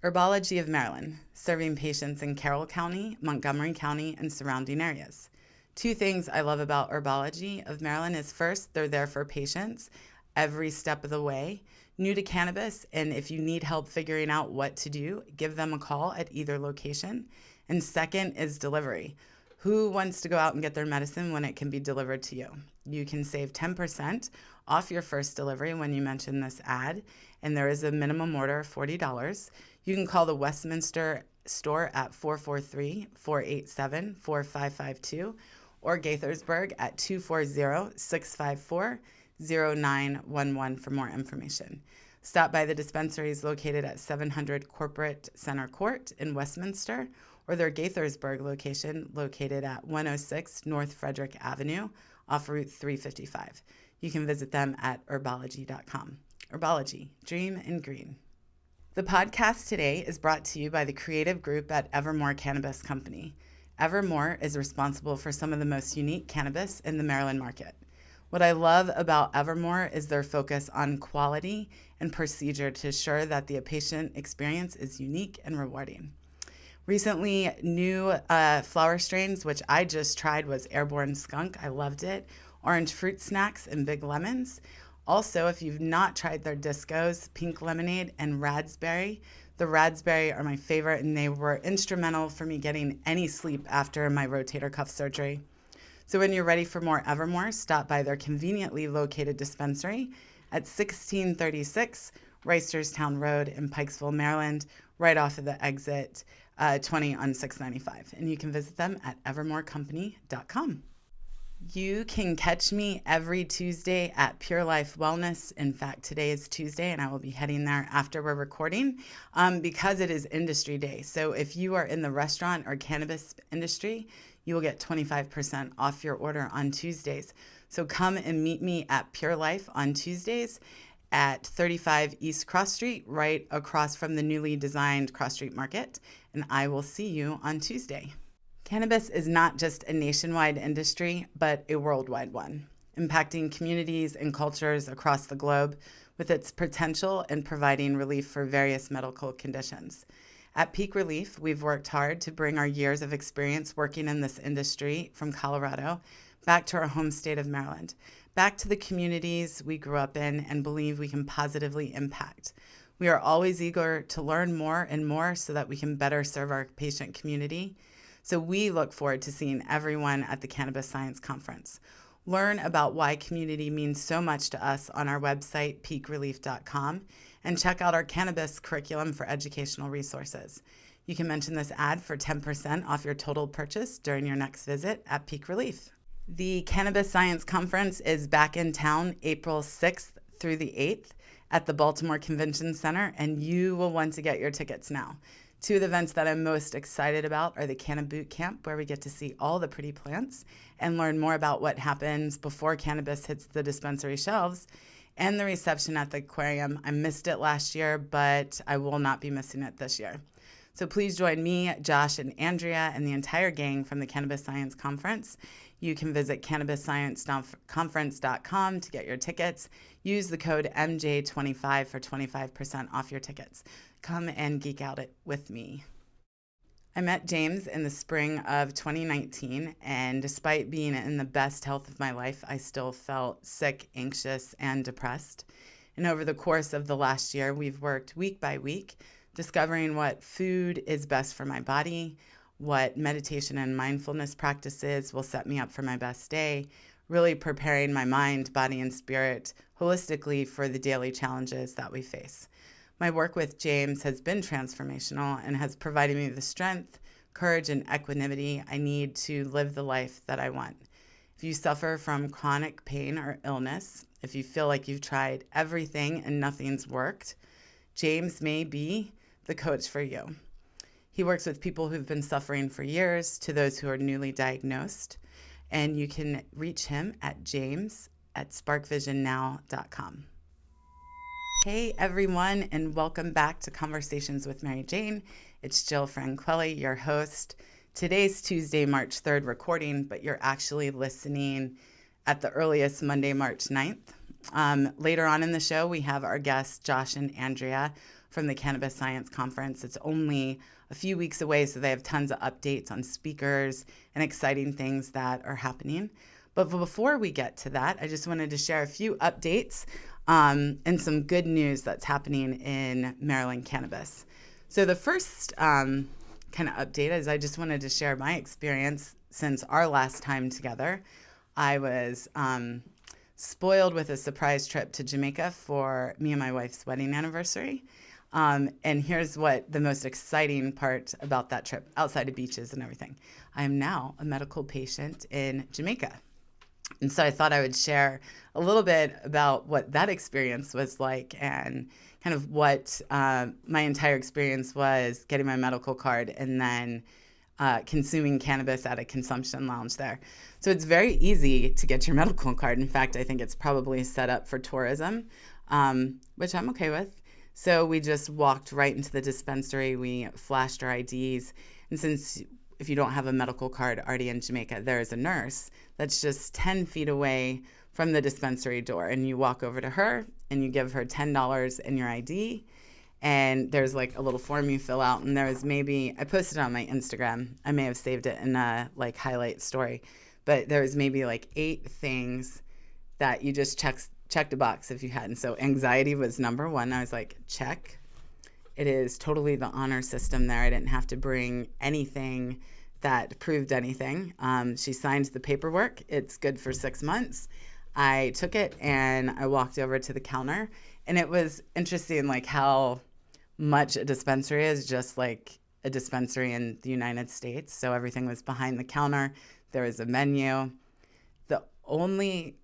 Herbology of Maryland, serving patients in Carroll County, Montgomery County, and surrounding areas. Two things I love about Herbology of Maryland is first, they're there for patients every step of the way. New to cannabis, and if you need help figuring out what to do, give them a call at either location. And second is delivery. Who wants to go out and get their medicine when it can be delivered to you? You can save 10% off your first delivery when you mention this ad, and there is a minimum order of $40. You can call the Westminster store at 443-487-4552 or Gaithersburg at 240-654-0911 for more information. Stop by the dispensaries located at 700 Corporate Center Court in Westminster or their Gaithersburg location located at 106 North Frederick Avenue off Route 355. You can visit them at herbology.com. Herbology, dream in green. The podcast today is brought to you by the creative group at Evermore Cannabis Company. Evermore is responsible for some of the most unique cannabis in the Maryland market. What I love about Evermore is their focus on quality and procedure to ensure that the patient experience is unique and rewarding. Recently, new flower strains, which I just tried, was Airborne Skunk. I loved it. Orange Fruit Snacks and Big Lemons. Also, if you've not tried their discos, Pink Lemonade and Raspberry, the Raspberry are my favorite, and they were instrumental for me getting any sleep after my rotator cuff surgery. So when you're ready for more Evermore, stop by their conveniently located dispensary at 1636 Reisterstown Road in Pikesville, Maryland, right off of the exit 20 on 695. And you can visit them at evermorecompany.com. You can catch me every Tuesday at Pure Life Wellness. In fact, today is Tuesday, and I will be heading there after we're recording because it is industry day. So if you are in the restaurant or cannabis industry, you will get 25% off your order on Tuesdays. So come and meet me at Pure Life on Tuesdays at 35 East Cross Street, right across from the newly designed Cross Street Market, and I will see you on Tuesday. Cannabis is not just a nationwide industry, but a worldwide one, impacting communities and cultures across the globe with its potential in providing relief for various medical conditions. At Peake ReLeaf, we've worked hard to bring our years of experience working in this industry from Colorado back to our home state of Maryland, back to the communities we grew up in and believe we can positively impact. We are always eager to learn more and more so that we can better serve our patient community. So we look forward to seeing everyone at the Cannabis Science Conference. Learn about why community means so much to us on our website, peakreleaf.com, and check out our cannabis curriculum for educational resources. You can mention this ad for 10% off your total purchase during your next visit at Peake ReLeaf. The Cannabis Science Conference is back in town April 6th through the 8th at the Baltimore Convention Center, and you will want to get your tickets now. Two of the events that I'm most excited about are the Canna Boot Camp, where we get to see all the pretty plants and learn more about what happens before cannabis hits the dispensary shelves, and the reception at the aquarium. I missed it last year, but I will not be missing it this year. So please join me, Josh and Andrea, and the entire gang from the Cannabis Science Conference. You can visit cannabisscienceconference.com to get your tickets. Use the code MJ25 for 25% off your tickets. Come and geek out it with me. I met James in the spring of 2019, and despite being in the best health of my life, I still felt sick, anxious, and depressed. And over the course of the last year, we've worked week by week, discovering what food is best for my body, what meditation and mindfulness practices will set me up for my best day, really preparing my mind, body, and spirit holistically for the daily challenges that we face. My work with James has been transformational and has provided me the strength, courage, and equanimity I need to live the life that I want. If you suffer from chronic pain or illness, if you feel like you've tried everything and nothing's worked, James may be the coach for you. He works with people who've been suffering for years to those who are newly diagnosed, and you can reach him at james@sparkvisionnow.com. Hey everyone, and welcome back to Conversations with Maryjane. It's Jill Franquelli, your host. Today's Tuesday, March 3rd recording, but you're actually listening at the earliest Monday, March 9th. Later on in the show, we have our guests, Josh and Andrea, from the Cannabis Science Conference. It's only a few weeks away, so they have tons of updates on speakers and exciting things that are happening. But before we get to that, I just wanted to share a few updates and some good news that's happening in Maryland cannabis. So the first kind of update is I just wanted to share my experience since our last time together. I was spoiled with a surprise trip to Jamaica for me and my wife's wedding anniversary. And here's what the most exciting part about that trip, outside of beaches and everything. I am now a medical patient in Jamaica. And so I thought I would share a little bit about what that experience was like and kind of what my entire experience was getting my medical card and then consuming cannabis at a consumption lounge there. So it's very easy to get your medical card. In fact, I think it's probably set up for tourism, which I'm okay with. So we just walked right into the dispensary. We flashed our IDs. And since if you don't have a medical card already in Jamaica, there is a nurse that's just 10 feet away from the dispensary door. And you walk over to her and you give her $10 in your ID. And there's like a little form you fill out. And there's maybe, I posted it on my Instagram. I may have saved it in a like highlight story. But there's maybe like 8 things that you just checked a box if you hadn't. So anxiety was number 1. I was like, check. It is totally the honor system there. I didn't have to bring anything that proved anything. She signed the paperwork. It's good for 6 months. I took it and I walked over to the counter. And it was interesting like how much a dispensary is just like a dispensary in the United States. So everything was behind the counter. There was a menu. The only,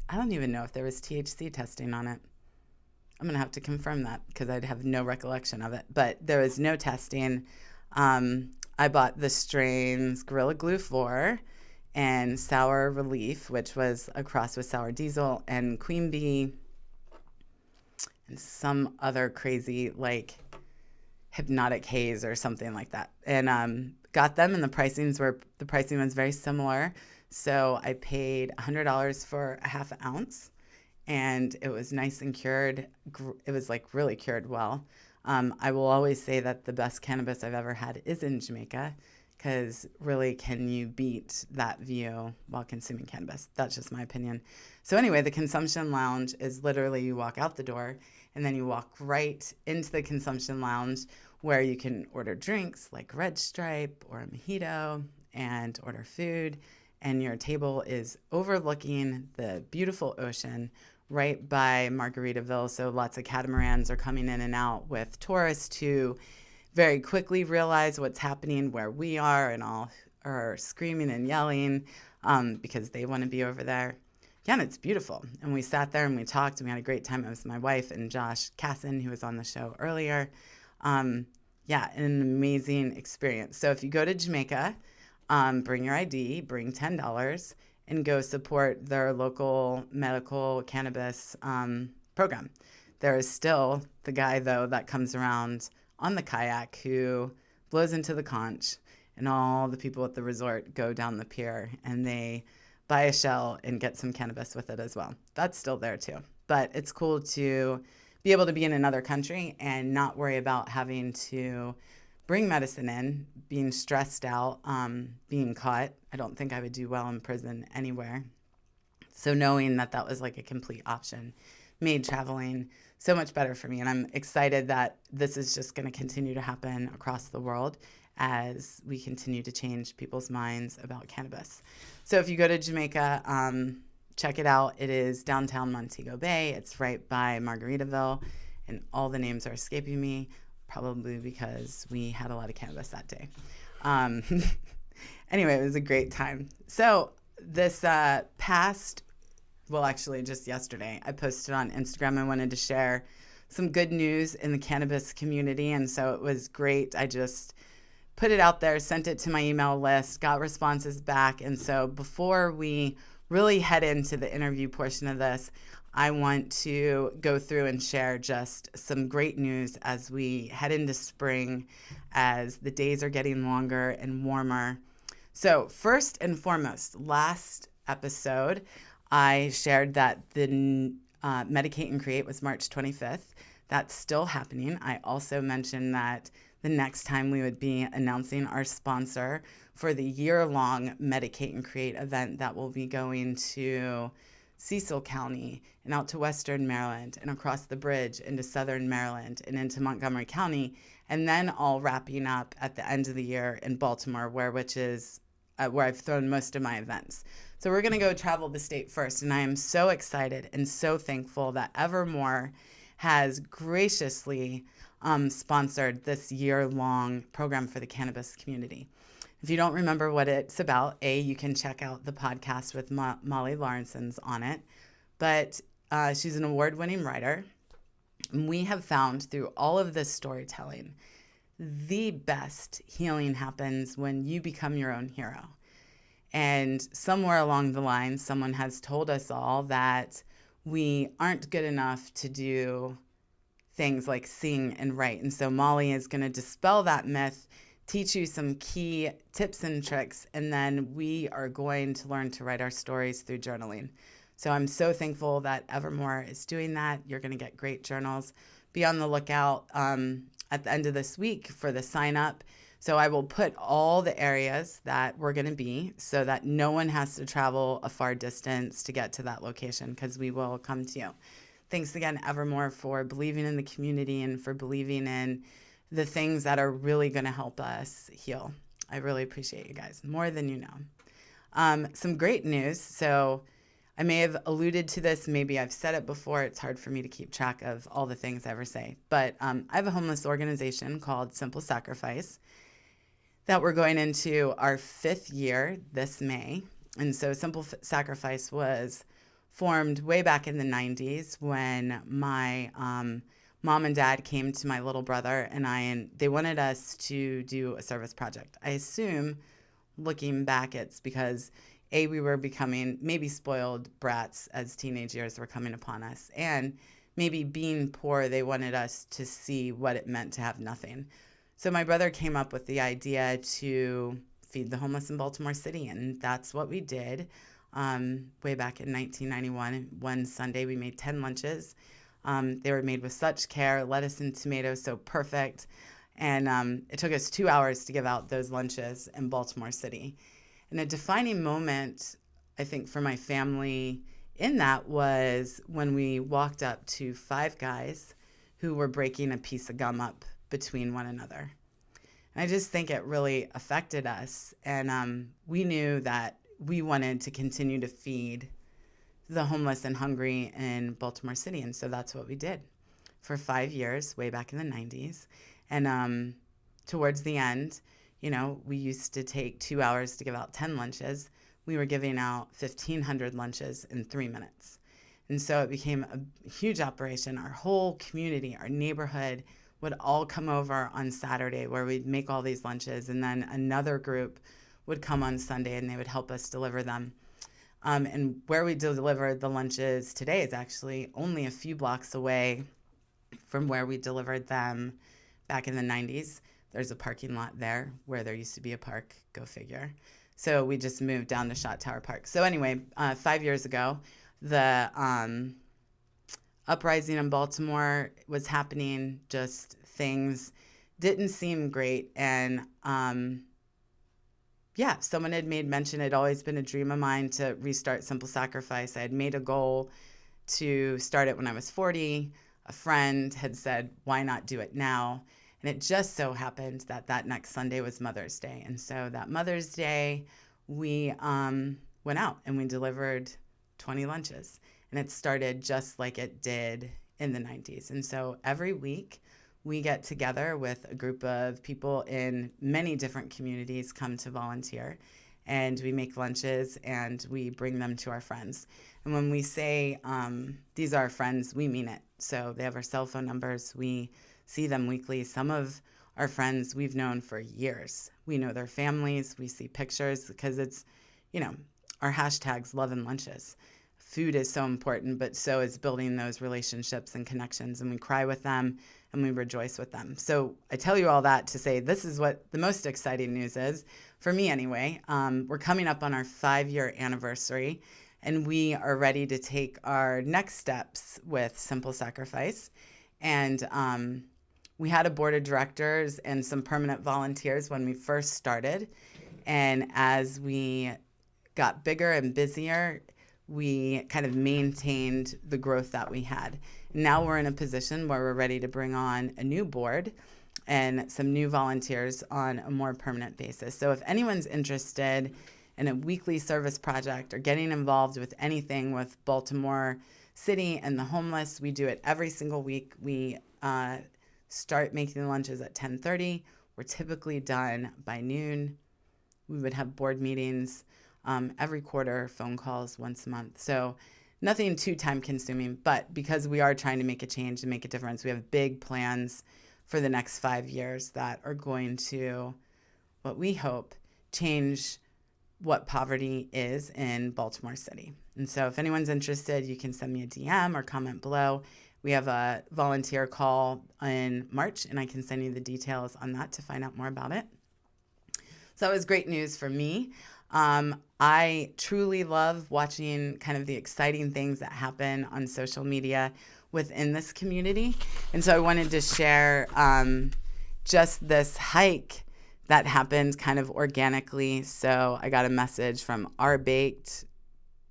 I don't even know if there was THC testing on it. I'm going to have to confirm that because I'd have no recollection of it. But there was no testing. I bought the strains Gorilla Glue 4 and Sour Relief, which was a cross with Sour Diesel, and Queen Bee, and some other crazy like hypnotic haze or something like that. And got them, and the pricing was very similar. So I paid $100 for a half ounce. And it was nice and cured. It was like really cured well. I will always say that the best cannabis I've ever had is in Jamaica, because really, can you beat that view while consuming cannabis? That's just my opinion. So anyway, the consumption lounge is literally you walk out the door and then you walk right into the consumption lounge where you can order drinks like Red Stripe or a mojito and order food. And your table is overlooking the beautiful ocean right by Margaritaville. So lots of catamarans are coming in and out with tourists who very quickly realize what's happening where we are and all are screaming and yelling because they want to be over there. Yeah, and it's beautiful. And we sat there and we talked and we had a great time. It was my wife and Josh Casson, who was on the show earlier. Yeah, an amazing experience. So if you go to Jamaica, bring your ID, bring $10, and go support their local medical cannabis program. There is still the guy, though, that comes around on the kayak who blows into the conch, and all the people at the resort go down the pier and they buy a shell and get some cannabis with it as well. That's still there too. But it's cool to be able to be in another country and not worry about having to bring medicine in, being stressed out, being caught. I don't think I would do well in prison anywhere. So knowing that that was like a complete option made traveling so much better for me. And I'm excited that this is just going to continue to happen across the world as we continue to change people's minds about cannabis. So if you go to Jamaica, check it out. It is downtown Montego Bay. It's right by Margaritaville, and all the names are escaping me, probably because we had a lot of cannabis that day. Anyway, it was a great time. So this actually just yesterday, I posted on Instagram. I wanted to share some good news in the cannabis community, and so it was great. I just put it out there, sent it to my email list, got responses back. And so before we really head into the interview portion of this, I want to go through and share just some great news as we head into spring, as the days are getting longer and warmer. So first and foremost, last episode, I shared that the Medicate and Create was March 25th. That's still happening. I also mentioned that the next time we would be announcing our sponsor for the year-long Medicate and Create event that will be going to Cecil County and out to Western Maryland and across the bridge into Southern Maryland and into Montgomery County, and then all wrapping up at the end of the year in Baltimore, which is where I've thrown most of my events. So we're going to go travel the state first, and I am so excited and so thankful that Evermore has graciously sponsored this year-long program for the cannabis community. If you don't remember what it's about, you can check out the podcast with Molly Lawrenson's on it. But she's an award-winning writer. And we have found through all of this storytelling, the best healing happens when you become your own hero. And somewhere along the line, someone has told us all that we aren't good enough to do things like sing and write. And so Molly is going to dispel that myth, teach you some key tips and tricks, and then we are going to learn to write our stories through journaling. So I'm so thankful that Evermore is doing that. You're going to get great journals. Be on the lookout at the end of this week for the sign up. So I will put all the areas that we're going to be so that no one has to travel a far distance to get to that location, because we will come to you. Thanks again, Evermore, for believing in the community and for believing in the things that are really going to help us heal. I really appreciate you guys, more than you know. Some great news. So I may have alluded to this. Maybe I've said it before. It's hard for me to keep track of all the things I ever say. But I have a homeless organization called Simple Sacrifice that we're going into our 5th year this May. And so Simple Sacrifice was formed way back in the 90s when my mom and dad came to my little brother and I, and they wanted us to do a service project. I assume, looking back, it's because we were becoming maybe spoiled brats as teenage years were coming upon us, and maybe being poor, they wanted us to see what it meant to have nothing. So my brother came up with the idea to feed the homeless in Baltimore City, and that's what we did way back in 1991. One Sunday, we made 10 lunches. They were made with such care, lettuce and tomatoes, so perfect. And it took us 2 hours to give out those lunches in Baltimore City. And a defining moment, I think, for my family in that was when we walked up to 5 guys who were breaking a piece of gum up between one another. And I just think it really affected us. And we knew that we wanted to continue to feed the homeless and hungry in Baltimore City. And so that's what we did for 5 years, way back in the 90s. And towards the end, you know, we used to take 2 hours to give out 10 lunches. We were giving out 1,500 lunches in 3 minutes. And so it became a huge operation. Our whole community, our neighborhood would all come over on Saturday where we'd make all these lunches. And then another group would come on Sunday and they would help us deliver them. And where we delivered the lunches today is actually only a few blocks away from where we delivered them back in the 90s. There's a parking lot there where there used to be a park, go figure. So we just moved down to Shot Tower Park. So anyway, 5 years ago, the uprising in Baltimore was happening. Just things didn't seem great. And someone had made mention. It'd always been a dream of mine to restart Simple Sacrifice. I had made a goal to start it when I was 40. A friend had said, why not do it now? And it just so happened that next Sunday was Mother's Day. And so that Mother's Day, we went out and we delivered 20 lunches. And it started just like it did in the 90s. And so every week we get together with a group of people in many different communities come to volunteer. And we make lunches and we bring them to our friends. And when we say these are our friends, we mean it. So they have our cell phone numbers. We see them weekly. Some of our friends we've known for years. We know their families. We see pictures because it's, our hashtags love and lunches. Food is so important, but so is building those relationships and connections. And we cry with them and we rejoice with them. So I tell you all that to say this is what the most exciting news is, for me anyway. We're coming up on our 5-year anniversary, and we are ready to take our next steps with Simple Sacrifice. And we had a board of directors and some permanent volunteers when we first started. And as we got bigger and busier, we kind of maintained the growth that we had. Now we're in a position where we're ready to bring on a new board and some new volunteers on a more permanent basis. So if anyone's interested in a weekly service project or getting involved with anything with Baltimore City and the homeless, we do it every single week. We start making the lunches at 10:30. We're typically done by noon. We would have board meetings every quarter, phone calls once a month. So nothing too time consuming, but because we are trying to make a change and make a difference, we have big plans for the next 5 years that are going to, what we hope, change what poverty is in Baltimore City. And so if anyone's interested, you can send me a DM or comment below. We have a volunteer call in March, and I can send you the details on that to find out more about it. So that was great news for me. I truly love watching kind of the exciting things that happen on social media within this community. And so I wanted to share just this hike that happened kind of organically. So I got a message from Our Baked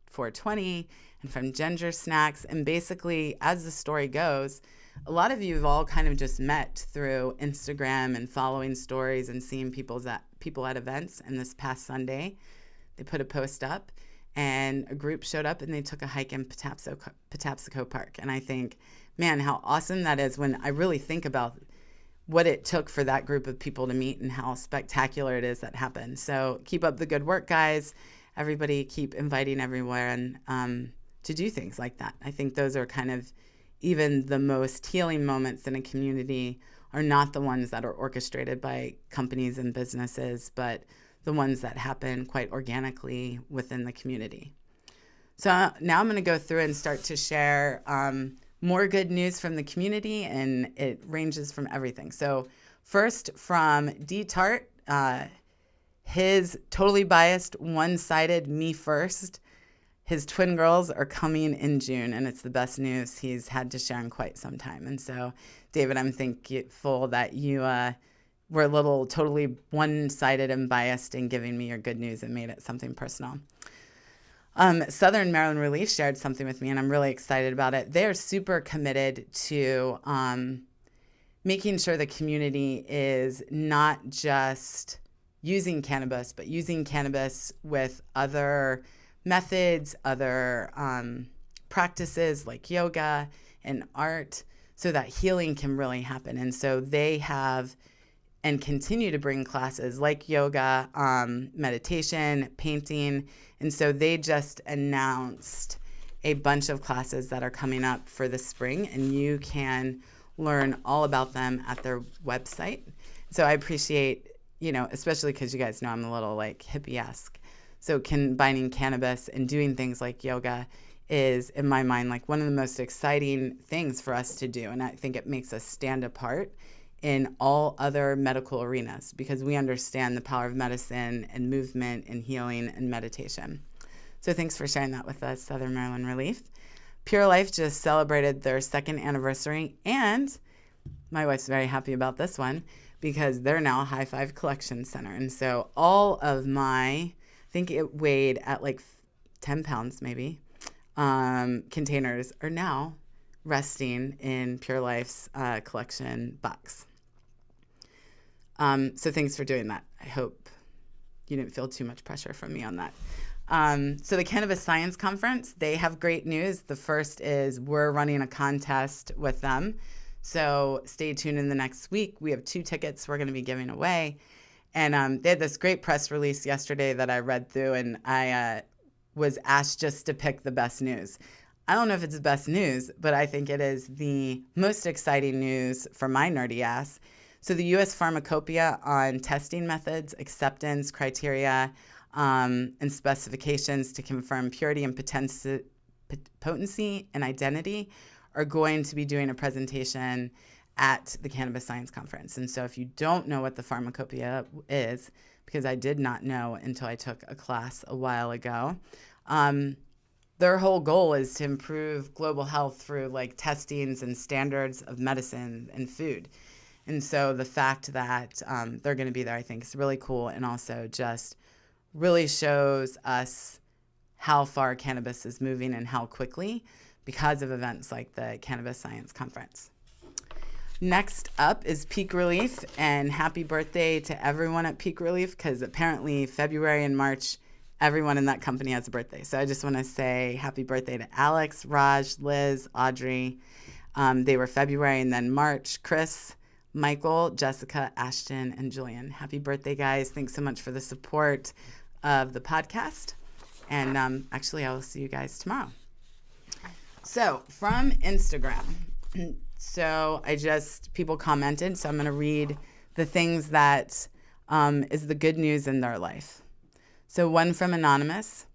420 and from Ginger Snacks. And basically, as the story goes, a lot of you have all kind of just met through Instagram and following stories and seeing people at events. And this past Sunday, they put a post up and a group showed up and they took a hike in Patapsco Park. And I think, man, how awesome that is when I really think about what it took for that group of people to meet and how spectacular it is that happened. So keep up the good work, guys. Everybody keep inviting everyone to do things like that. I think those are kind of even the most healing moments in a community are not the ones that are orchestrated by companies and businesses, but the ones that happen quite organically within the community. So now I'm going to go through and start to share more good news from the community, and it ranges from everything. So first from D. Tart, his totally biased, one-sided me first. His twin girls are coming in June, and it's the best news he's had to share in quite some time. And so, David, I'm thankful that you were a little totally one-sided and biased in giving me your good news and made it something personal. Southern Maryland Relief shared something with me, and I'm really excited about it. They're super committed to making sure the community is not just using cannabis, but using cannabis with other methods, other practices like yoga and art so that healing can really happen. And so they have and continue to bring classes like yoga, meditation, painting. And so they just announced a bunch of classes that are coming up for the spring, and you can learn all about them at their website. So I appreciate, especially because you guys know I'm a little like hippie-esque. So combining cannabis and doing things like yoga is, in my mind, like one of the most exciting things for us to do. And I think it makes us stand apart in all other medical arenas because we understand the power of medicine and movement and healing and meditation. So thanks for sharing that with us, Southern Maryland Relief. Pure Life just celebrated their 2nd anniversary, and my wife's very happy about this one because they're now a High Five Collection Center. And so all of my, I think it weighed at like 10 pounds maybe, containers are now resting in Pure Life's collection box. So thanks for doing that. I hope you didn't feel too much pressure from me on that. So the Cannabis Science Conference, they have great news. The first is we're running a contest with them. So stay tuned in the next week. We have 2 tickets we're going to be giving away. And they had this great press release yesterday that I read through, and I was asked just to pick the best news. I don't know if it's the best news, but I think it is the most exciting news for my nerdy ass. So the U.S. Pharmacopoeia on testing methods, acceptance criteria, and specifications to confirm purity and potency and identity are going to be doing a presentation at the Cannabis Science Conference. And so if you don't know what the Pharmacopoeia is, because I did not know until I took a class a while ago, their whole goal is to improve global health through like testings and standards of medicine and food. And so the fact that they're going to be there, I think, is really cool, and also just really shows us how far cannabis is moving and how quickly because of events like the Cannabis Science Conference. Next up is Peake ReLeaf, and happy birthday to everyone at Peake ReLeaf, because apparently February and March, everyone in that company has a birthday. So I just want to say happy birthday to Alex, Raj, Liz, Audrey. They were February, and then March, Chris, Michael, Jessica, Ashton, and Julian. Happy birthday, guys. Thanks so much for the support of the podcast. And actually, I will see you guys tomorrow. So from Instagram. So people commented, so I'm going to read the things that is the good news in their life. So one from Anonymous: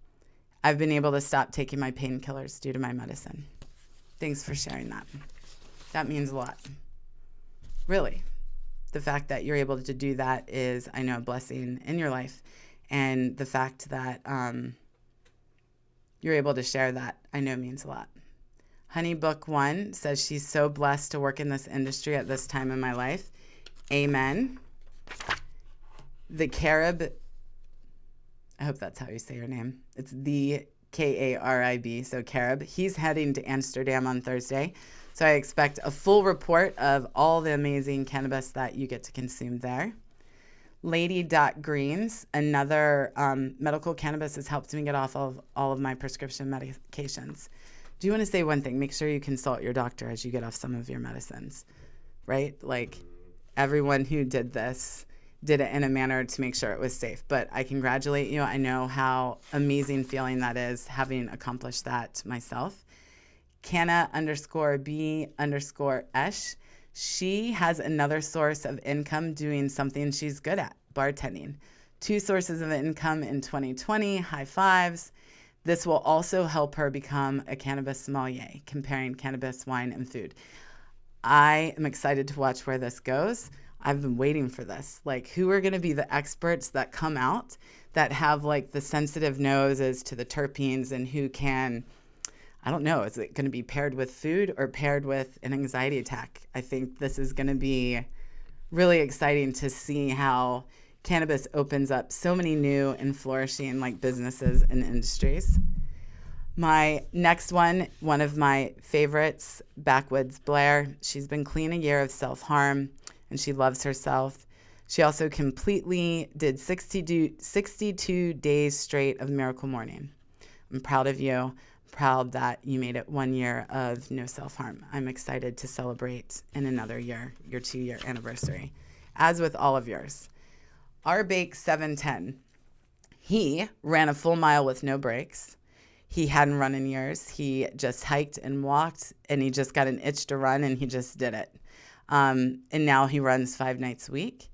I've been able to stop taking my painkillers due to my medicine. Thanks for sharing that. That means a lot. Really. The fact that you're able to do that is, I know, a blessing in your life. And the fact that you're able to share that, I know, means a lot. Honeybook1 says she's so blessed to work in this industry at this time in my life. Amen. The Carib, I hope that's how you say your name. It's the Karib, so Carib. He's heading to Amsterdam on Thursday. So I expect a full report of all the amazing cannabis that you get to consume there. Lady.Greens, another medical cannabis, has helped me get off of all of my prescription medications. Do you want to say one thing? Make sure you consult your doctor as you get off some of your medicines, right? Like, everyone who did this did it in a manner to make sure it was safe. But I congratulate you. I know how amazing feeling that is, having accomplished that myself. Canna_B_Esh. She has another source of income doing something she's good at, bartending. 2 sources of income in 2020, high fives. This will also help her become a cannabis sommelier, comparing cannabis, wine, and food. I am excited to watch where this goes. I've been waiting for this. Like, who are going to be the experts that come out that have like the sensitive noses to the terpenes, and who can, I don't know, is it going to be paired with food or paired with an anxiety attack? I think this is going to be really exciting to see how cannabis opens up so many new and flourishing like businesses and industries. My next one of my favorites, Backwoods Blair. She's been clean a year of self-harm, and she loves herself. She also completely did 62 days straight of Miracle Morning. I'm proud of you. Proud that you made it 1 year of no self-harm. I'm excited to celebrate in another year, your 2-year anniversary, as with all of yours. Rbake710, he ran a full mile with no breaks. He hadn't run in years. He just hiked and walked, and he just got an itch to run, and he just did it. And now he runs 5 nights a week.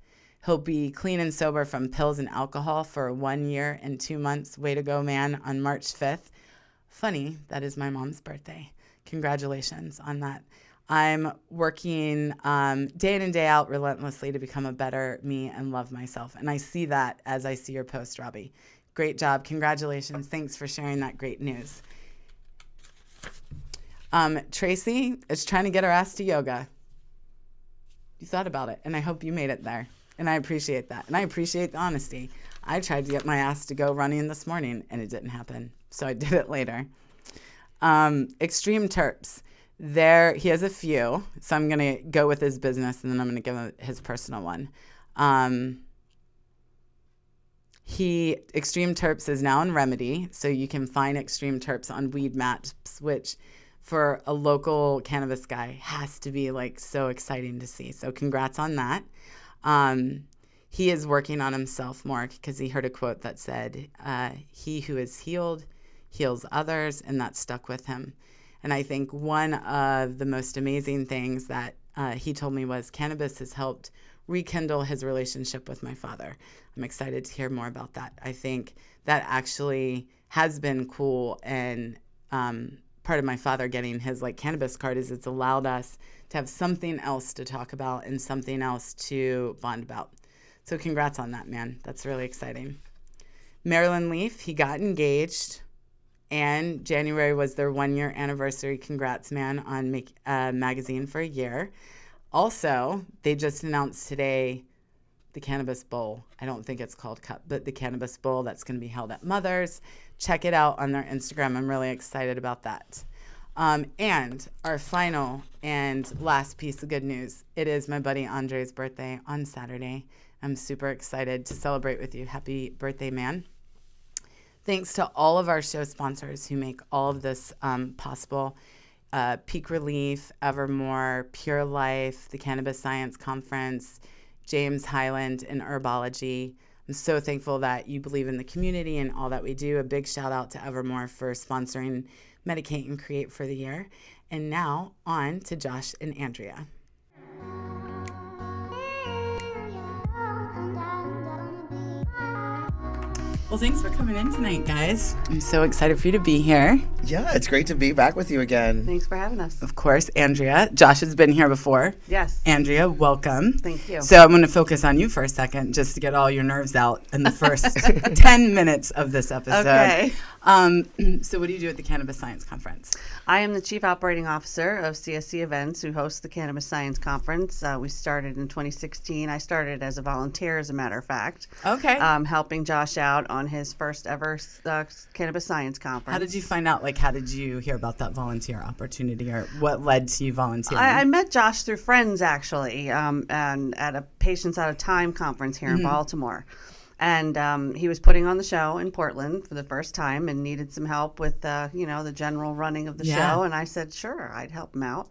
He'll be clean and sober from pills and alcohol for 1 year and 2 months. Way to go, man, on March 5th. Funny, that is my mom's birthday. Congratulations on that. I'm working day in and day out relentlessly to become a better me and love myself. And I see that as I see your post, Robbie. Great job. Congratulations. Thanks for sharing that great news. Tracy is trying to get her ass to yoga. You thought about it, and I hope you made it there. And I appreciate that. And I appreciate the honesty. I tried to get my ass to go running this morning, and it didn't happen. So I did it later. Extreme Terps. There, he has a few. So I'm going to go with his business, and then I'm going to give him his personal one. Extreme Terps is now in Remedy. So you can find Extreme Terps on Weed Maps, which for a local cannabis guy has to be like so exciting to see. So congrats on that. He is working on himself more because he heard a quote that said, he who is healed heals others, and that stuck with him. And I think one of the most amazing things that he told me was cannabis has helped rekindle his relationship with my father. I'm excited to hear more about that. I think that actually has been cool, and part of my father getting his like cannabis card is it's allowed us to have something else to talk about and something else to bond about. So congrats on that, man. That's really exciting. Maryland Leaf, he got engaged And January was their 1-year anniversary. Congrats, man, on magazine for a year. Also, they just announced today the Cannabis Bowl. I don't think it's called Cup, but the Cannabis Bowl that's going to be held at Mother's. Check it out on their Instagram. I'm really excited about that. And our final and last piece of good news. It is my buddy Andre's birthday on Saturday. I'm super excited to celebrate with you. Happy birthday, man. Thanks to all of our show sponsors who make all of this possible. Peake ReLeaf, Evermore, Pure Life, the Cannabis Science Conference, James Hyland, and Herbology. I'm so thankful that you believe in the community and all that we do. A big shout out to Evermore for sponsoring Medicate and Create for the year. And now on to Josh and Andrea. Well, thanks for coming in tonight, guys. I'm so excited for you to be here. Yeah, it's great to be back with you again. Thanks for having us. Of course, Andrea. Josh has been here before. Yes. Andrea, welcome. Thank you. So I'm going to focus on you for a second just to get all your nerves out in the first 10 minutes of this episode. Okay. So what do you do at the Cannabis Science Conference? I am the Chief Operating Officer of CSC Events, who hosts the Cannabis Science Conference. We started in 2016. I started as a volunteer, as a matter of fact. Okay. Helping Josh out on his first ever Cannabis Science Conference. How did you find out, how did you hear about that volunteer opportunity, or what led to you volunteering? I met Josh through friends, actually, and at a Patients Out of Time conference here in Baltimore. And he was putting on the show in Portland for the first time and needed some help with, the general running of the show. And I said, sure, I'd help him out.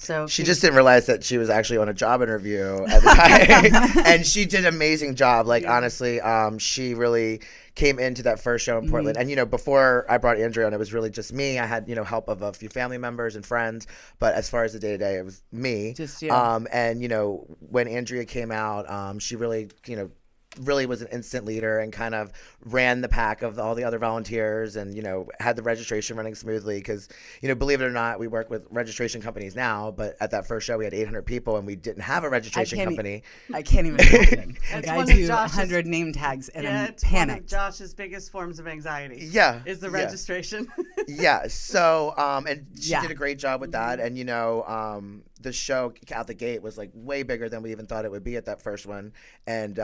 So she just didn't realize that she was actually on a job interview at the time. And she did an amazing job. Honestly, she really came into that first show in Portland. And, before I brought Andrea on, it was really just me. I had, help of a few family members and friends. But as far as the day-to-day, it was me. Just you. And, when Andrea came out, she really, really was an instant leader and kind of ran the pack of all the other volunteers and, had the registration running smoothly because, believe it or not, we work with registration companies now, but at that first show we had 800 people and we didn't have a registration company. I can't even imagine. I do Josh's, 100 name tags and I'm it's panicked. One of Josh's biggest forms of anxiety. Yeah. Is the registration. Yeah. So, and she did a great job with that. And, the show out the gate was way bigger than we even thought it would be at that first one. And,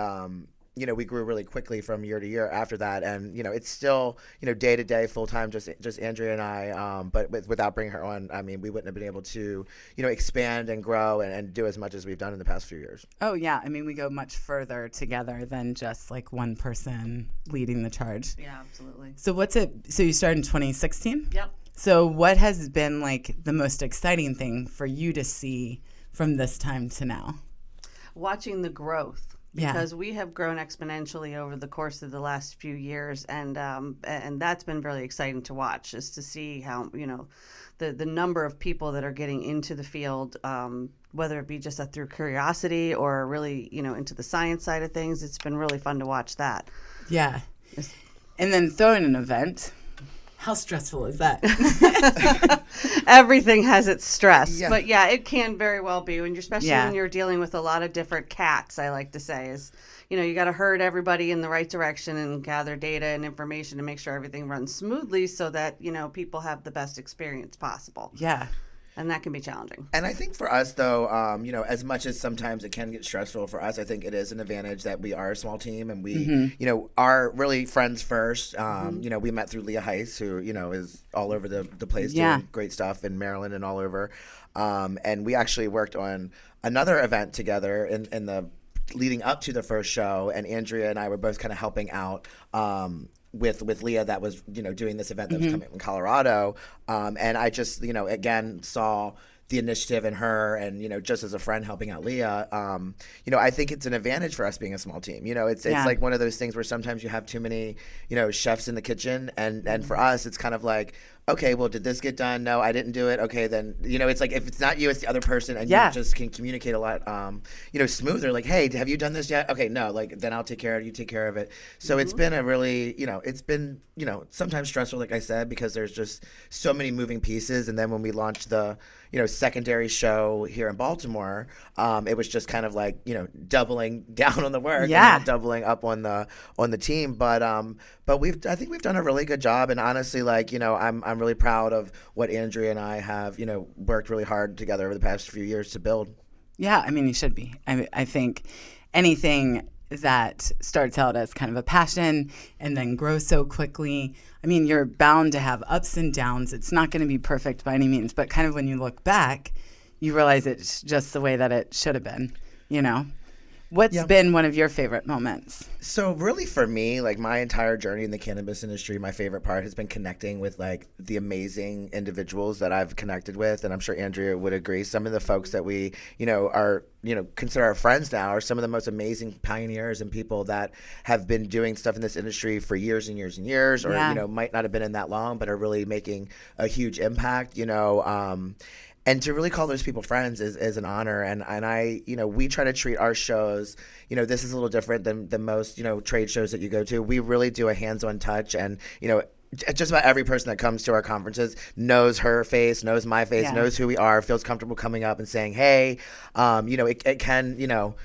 we grew really quickly from year to year after that. And, it's still, day to day, full time, just Andrea and I. But without bringing her on, I mean, we wouldn't have been able to, expand and grow and do as much as we've done in the past few years. Oh, yeah. I mean, we go much further together than just one person leading the charge. Yeah, absolutely. So so you started in 2016? Yep. So what has been the most exciting thing for you to see from this time to now? Watching the growth. Because we have grown exponentially over the course of the last few years, and that's been really exciting to watch, is to see how the number of people that are getting into the field, whether it be just through curiosity or really into the science side of things. It's been really fun to watch that. Yeah, and then throwing an event. How stressful is that? Everything has its stress, yeah. But it can very well be especially when you're dealing with a lot of different cats. I like to say is, you got to herd everybody in the right direction and gather data and information to make sure everything runs smoothly so that people have the best experience possible. Yeah. And that can be challenging. And I think for us, though, as much as sometimes it can get stressful for us, I think it is an advantage that we are a small team and we, are really friends first. We met through Leah Heiss, who, is all over the place doing great stuff in Maryland and all over. And we actually worked on another event together in the leading up to the first show. And Andrea and I were both kind of helping out with Leah that was, doing this event that was coming from Colorado. And I just, again, saw the initiative in her and, just as a friend helping out Leah, I think it's an advantage for us being a small team. It's like one of those things where sometimes you have too many, chefs in the kitchen. And for us, it's kind of like, okay, well, did this get done? No, I didn't do it. Okay, then, it's like if it's not you, it's the other person, and Yeah. you just can communicate a lot, smoother. Like, hey, have you done this yet? Okay, no, like, then I'll take care of it. You take care of it. So it's been a really, it's been, sometimes stressful, like I said, because there's just so many moving pieces. And then when we launched the, secondary show here in Baltimore, it was just kind of like, doubling down on the work, and not doubling up on the team. But I think we've done a really good job. And honestly, like, I'm really proud of what Andrea and I have, worked really hard together over the past few years to build. Yeah, I mean, you should be. I think anything that starts out as kind of a passion and then grows so quickly, I mean, you're bound to have ups and downs. It's not going to be perfect by any means, but kind of when you look back, you realize it's just the way that it should have been, What's been one of your favorite moments? So really for me, like my entire journey in the cannabis industry, my favorite part has been connecting with like the amazing individuals that I've connected with. And I'm sure Andrea would agree. Some of the folks that we, are, consider our friends now are some of the most amazing pioneers and people that have been doing stuff in this industry for years and years and years, or, might not have been in that long, but are really making a huge impact, and to really call those people friends is an honor. And I, we try to treat our shows, this is a little different than most, trade shows that you go to. We really do a hands-on touch, and, just about every person that comes to our conferences knows her face, knows my face, knows who we are, feels comfortable coming up and saying, hey, it can,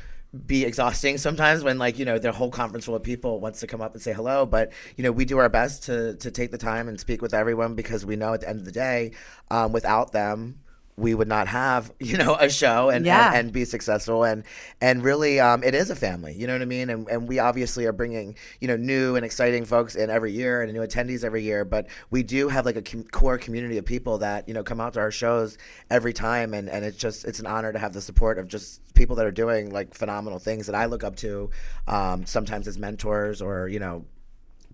be exhausting sometimes when the whole conference full of people wants to come up and say hello, but we do our best to take the time and speak with everyone, because we know at the end of the day, without them, we would not have, a show and be successful. And really, it is a family, you know what I mean? And we obviously are bringing, new and exciting folks in every year and new attendees every year. But we do have like a core community of people that, come out to our shows every time. And it's an honor to have the support of just people that are doing like phenomenal things that I look up to, sometimes as mentors or,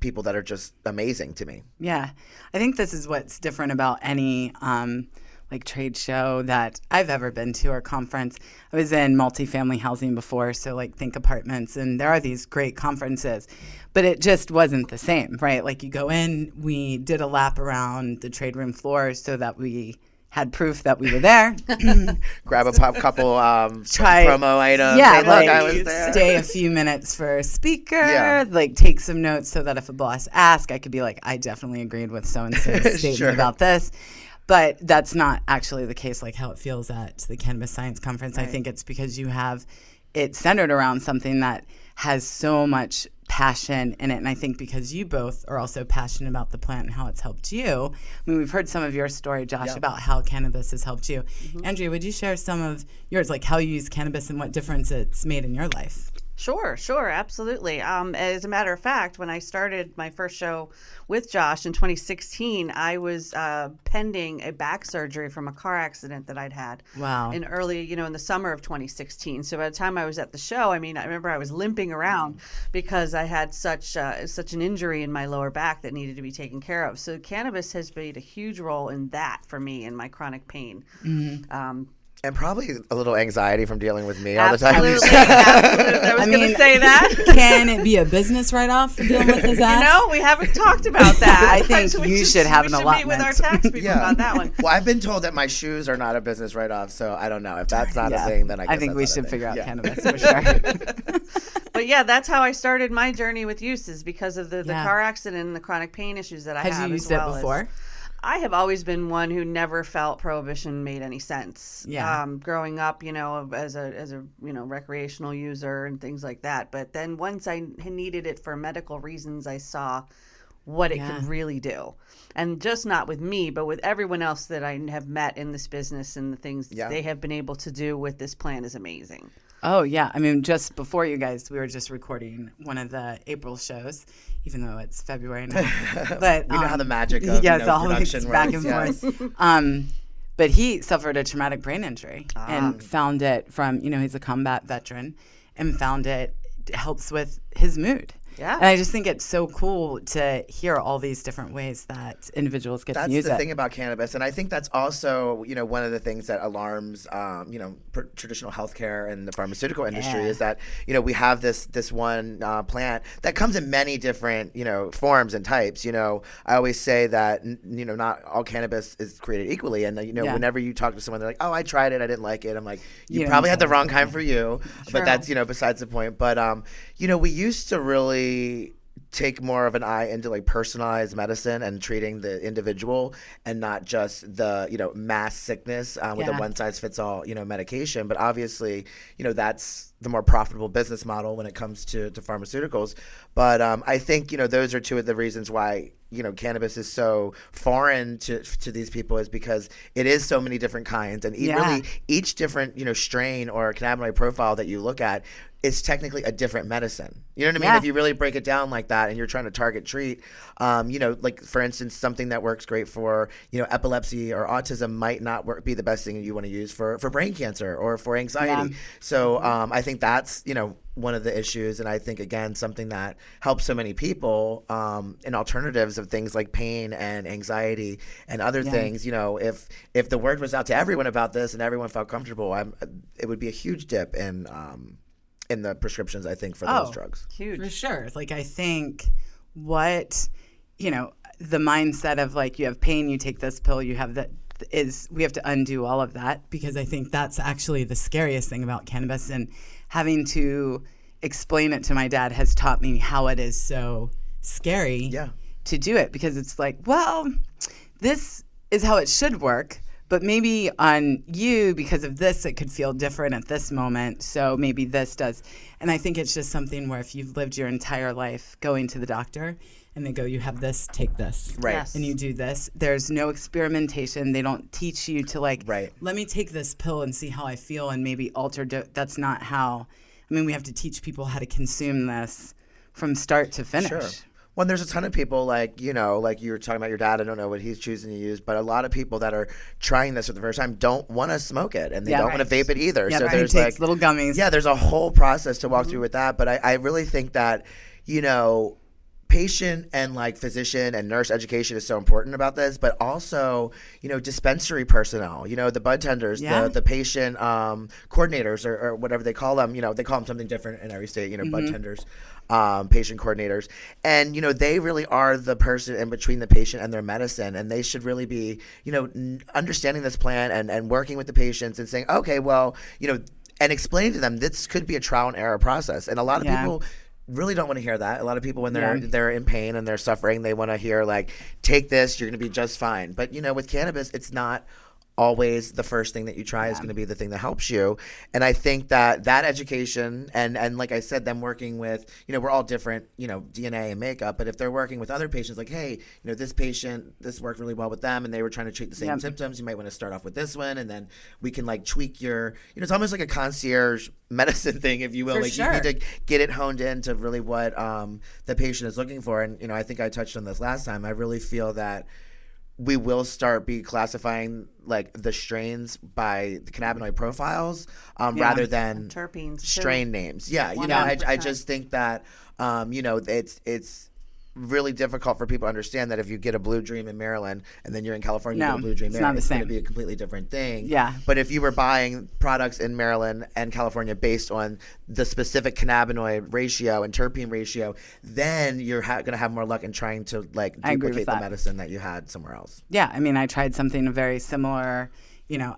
people that are just amazing to me. Yeah. I think this is what's different about any like trade show that I've ever been to or conference. I was in multifamily housing before, so like think apartments, and there are these great conferences, but it just wasn't the same, right? Like you go in, we did a lap around the trade room floor so that we had proof that we were there. Grab a couple promo items. Yeah, hey, like look, I was there. Stay a few minutes for a speaker, like take some notes so that if a boss asks, I could be like, I definitely agreed with so-and-so's statement about this. But that's not actually the case, like how it feels at the Cannabis Science Conference. Right. I think it's because you have it centered around something that has so much passion in it. And I think because you both are also passionate about the plant and how it's helped you. I mean, we've heard some of your story, Josh, about how cannabis has helped you. Mm-hmm. Andrea, would you share some of yours, like how you use cannabis and what difference it's made in your life? Sure, absolutely. As a matter of fact, when I started my first show with Josh in 2016, I was pending a back surgery from a car accident that I'd had. Wow. In the summer of 2016. So by the time I was at the show, I mean, I remember I was limping around because I had such an injury in my lower back that needed to be taken care of. So cannabis has played a huge role in that for me in my chronic pain. Mm-hmm. And probably a little anxiety from dealing with me all the time. Absolutely. I was going to say that. Can it be a business write-off for dealing with his ass? We haven't talked about that. I think you should have an allotment. We should meet with our tax people about that one. Well, I've been told that my shoes are not a business write-off, so I don't know. If that's not a thing, then I think we should figure out cannabis for sure. But yeah, that's how I started my journey with use, is because of the car accident and the chronic pain issues that I have. Have you used it before? I have always been one who never felt prohibition made any sense. Yeah. Growing up, as a recreational user and things like that. But then once I needed it for medical reasons, I saw what it could really do. And just not with me, but with everyone else that I have met in this business, and the things they have been able to do with this plant is amazing. Oh, yeah. I mean, just before you guys, we were just recording one of the April shows, even though it's February now. But we know how the magic of production back and forth. But he suffered a traumatic brain injury and found it from, he's a combat veteran, and found it helps with his mood. Yeah. And I just think it's so cool to hear all these different ways that individuals get to use it. That's the thing about cannabis. And I think that's also, one of the things that alarms, traditional healthcare and the pharmaceutical industry is that, we have this one plant that comes in many different, forms and types. I always say that, not all cannabis is created equally. And, whenever you talk to someone, they're like, oh, I tried it, I didn't like it. I'm like, you probably had the wrong kind for you. But that's, besides the point. But, we used to really take more of an eye into like personalized medicine and treating the individual and not just the mass sickness with a one size fits all medication. But obviously that's the more profitable business model when it comes to pharmaceuticals. But I think those are two of the reasons why cannabis is so foreign to these people, is because it is so many different kinds, and really each different strain or cannabinoid profile that you look at is technically a different medicine. You know what I mean? Yeah. If you really break it down like that, and you're trying to target treat, like for instance, something that works great for epilepsy or autism might not be the best thing you want to use for brain cancer or for anxiety. Yeah. So I think that's one of the issues, and I think again something that helps so many people in alternatives of things like pain and anxiety and other things. If the word was out to everyone about this and everyone felt comfortable, it would be a huge dip in the prescriptions, I think, for those drugs. Huge. For sure. Like, I think the mindset of like, you have pain, you take this pill, you have that, we have to undo all of that, because I think that's actually the scariest thing about cannabis. And having to explain it to my dad has taught me how it is so scary to do it, because it's like, well, this is how it should work, but maybe on you, because of this, it could feel different at this moment. So maybe this does. And I think it's just something where if you've lived your entire life going to the doctor and they go, you have this, take this. Right. Yes. And you do this. There's no experimentation. They don't teach you to like, let me take this pill and see how I feel and maybe alter. That's not how. I mean, we have to teach people how to consume this from start to finish. Sure. Well, there's a ton of people like you were talking about your dad. I don't know what he's choosing to use, but a lot of people that are trying this for the first time don't want to smoke it, and they don't want to vape it either. Yeah, so there's like little gummies. Yeah, there's a whole process to walk through with that. But I really think that, patient and like physician and nurse education is so important about this, but also, dispensary personnel, the bud tenders, the patient coordinators or whatever they call them, they call them something different in every state, bud tenders, patient coordinators. And, they really are the person in between the patient and their medicine. And they should really be, understanding this plan and working with the patients and saying, okay, well, and explaining to them this could be a trial and error process. And a lot of people really don't want to hear that. A lot of people, when they're in pain and they're suffering, they want to hear like, take this, you're going to be just fine. But with cannabis, it's not always the first thing that you try is going to be the thing that helps you. And I think that education and like I said, them working with, we're all different, DNA and makeup, but if they're working with other patients, like, hey, this patient, this worked really well with them and they were trying to treat the same symptoms, you might want to start off with this one, and then we can like tweak your, it's almost like a concierge medicine thing, if you will. You need to get it honed into really what the patient is looking for. And, I think I touched on this last time. I really feel that we will start classifying like the strains by the cannabinoid profiles rather than terpenes strain names. Yeah, 100%. I just think that it's really difficult for people to understand that if you get a Blue Dream in Maryland and then you're in California, you get a Blue Dream there, it's going to be a completely different thing. Yeah. But if you were buying products in Maryland and California based on the specific cannabinoid ratio and terpene ratio, then you're going to have more luck in trying to like duplicate the medicine that you had somewhere else. Yeah, I mean, I tried something very similar.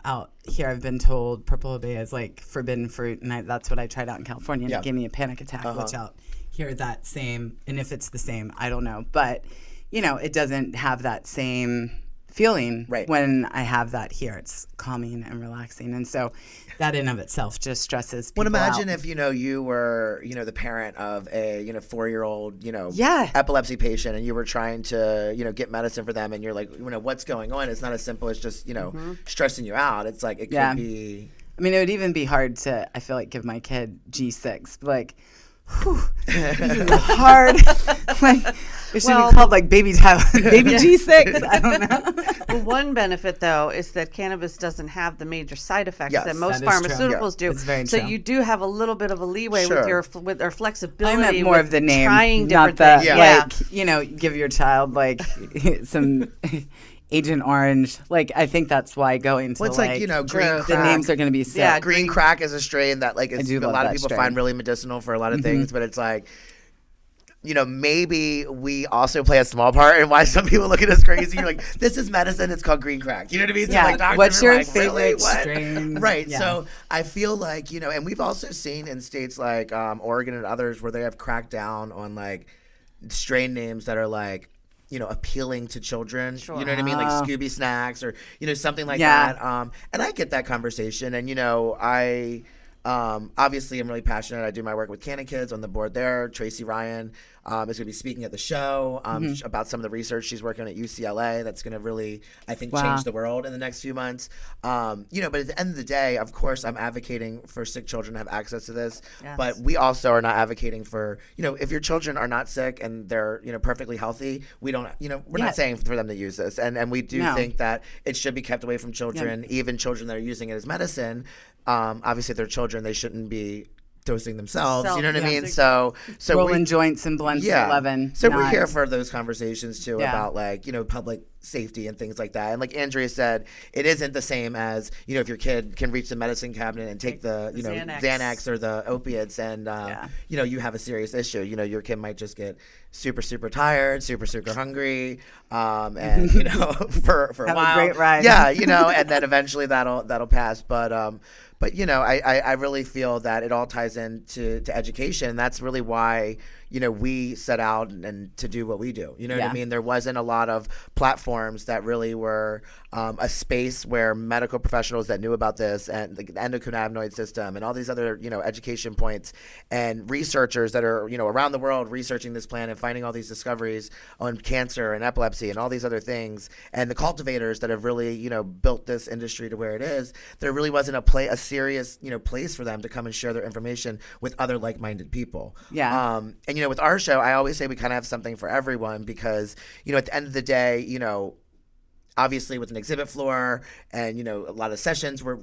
Out here, I've been told purple obea is like forbidden fruit, and that's what I tried out in California. And it gave me a panic attack, which out here that same, and if it's the same, I don't know. But, it doesn't have that same feeling when I have that here. It's calming and relaxing. And so that in of itself just stresses people imagine out. If, you were, the parent of a, 4-year-old, epilepsy patient, and you were trying to, get medicine for them, and you're like, what's going on? It's not as simple as just, stressing you out. It's like, it could be. I mean, it would even be hard to, I feel like, give my kid G6. Like, this is hard. Like, it should be called like baby G6. I don't know. Well, one benefit though is that cannabis doesn't have the major side effects that most pharmaceuticals do. It's very so true. you do have a little bit of a leeway with our flexibility. I meant more of the name, trying not different the things. like give your child like some Agent Orange. Like, I think that's why going to it's like, green crack. The names are going to be sick. Yeah, green crack is a strain that like a lot of people find really medicinal for a lot of things, but it's like, maybe we also play a small part in why some people look at us crazy. You're like, this is medicine. It's called green crack. You know what I mean? Yeah. So like, What's your like, favorite really? strain? Right. Yeah. So I feel like, and we've also seen in states like Oregon and others where they have cracked down on like strain names that are like, appealing to children. Sure. You know what I mean? Like Scooby Snacks or, something like that. And I get that conversation. And, I obviously I'm really passionate. I do my work with Canna Kids on the board there. Tracy Ryan is going to be speaking at the show about some of the research she's working on at UCLA that's going to really, I think, change the world in the next few months. But at the end of the day, of course, I'm advocating for sick children to have access to this. Yes. But we also are not advocating for, if your children are not sick and they're, perfectly healthy, we don't, we're not saying for them to use this. And we do think that it should be kept away from children, even children that are using it as medicine. Obviously, they're children. They shouldn't be dosing themselves. You know what I mean? So rolling joints and blunts at 11. So we're here for those conversations too about like, public safety and things like that. And like Andrea said, it isn't the same as, if your kid can reach the medicine cabinet and take the Xanax or the opiates and, you have a serious issue. Your kid might just get super, super tired, super, super hungry. And, for a while. Have a great ride. Yeah, and then eventually that'll pass. But I really feel that it all ties into education. And that's really why, we set out and to do what we do. You know what I mean? There wasn't a lot of platforms that really were a space where medical professionals that knew about this and the endocannabinoid system and all these other, education points and researchers that are, around the world researching this plant and finding all these discoveries on cancer and epilepsy and all these other things. And the cultivators that have really, built this industry to where it is, there really wasn't a serious, place for them to come and share their information with other like-minded people. Yeah. And, with our show, I always say we kind of have something for everyone because, at the end of the day, obviously with an exhibit floor and, a lot of sessions where,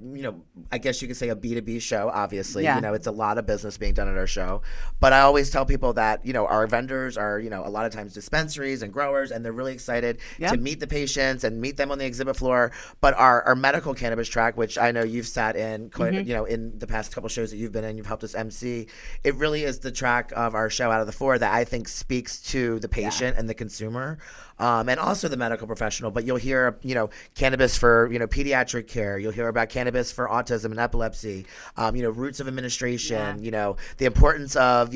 I guess you could say a B2B show, obviously, it's a lot of business being done at our show. But I always tell people that, our vendors are, a lot of times dispensaries and growers, and they're really excited to meet the patients and meet them on the exhibit floor. But our medical cannabis track, which I know you've sat in, in the past couple shows that you've been in, you've helped us MC, it really is the track of our show out of the four that I think speaks to the patient and the consumer. And also the medical professional, but you'll hear, cannabis for, pediatric care. You'll hear about cannabis for autism and epilepsy, routes of administration, the importance of,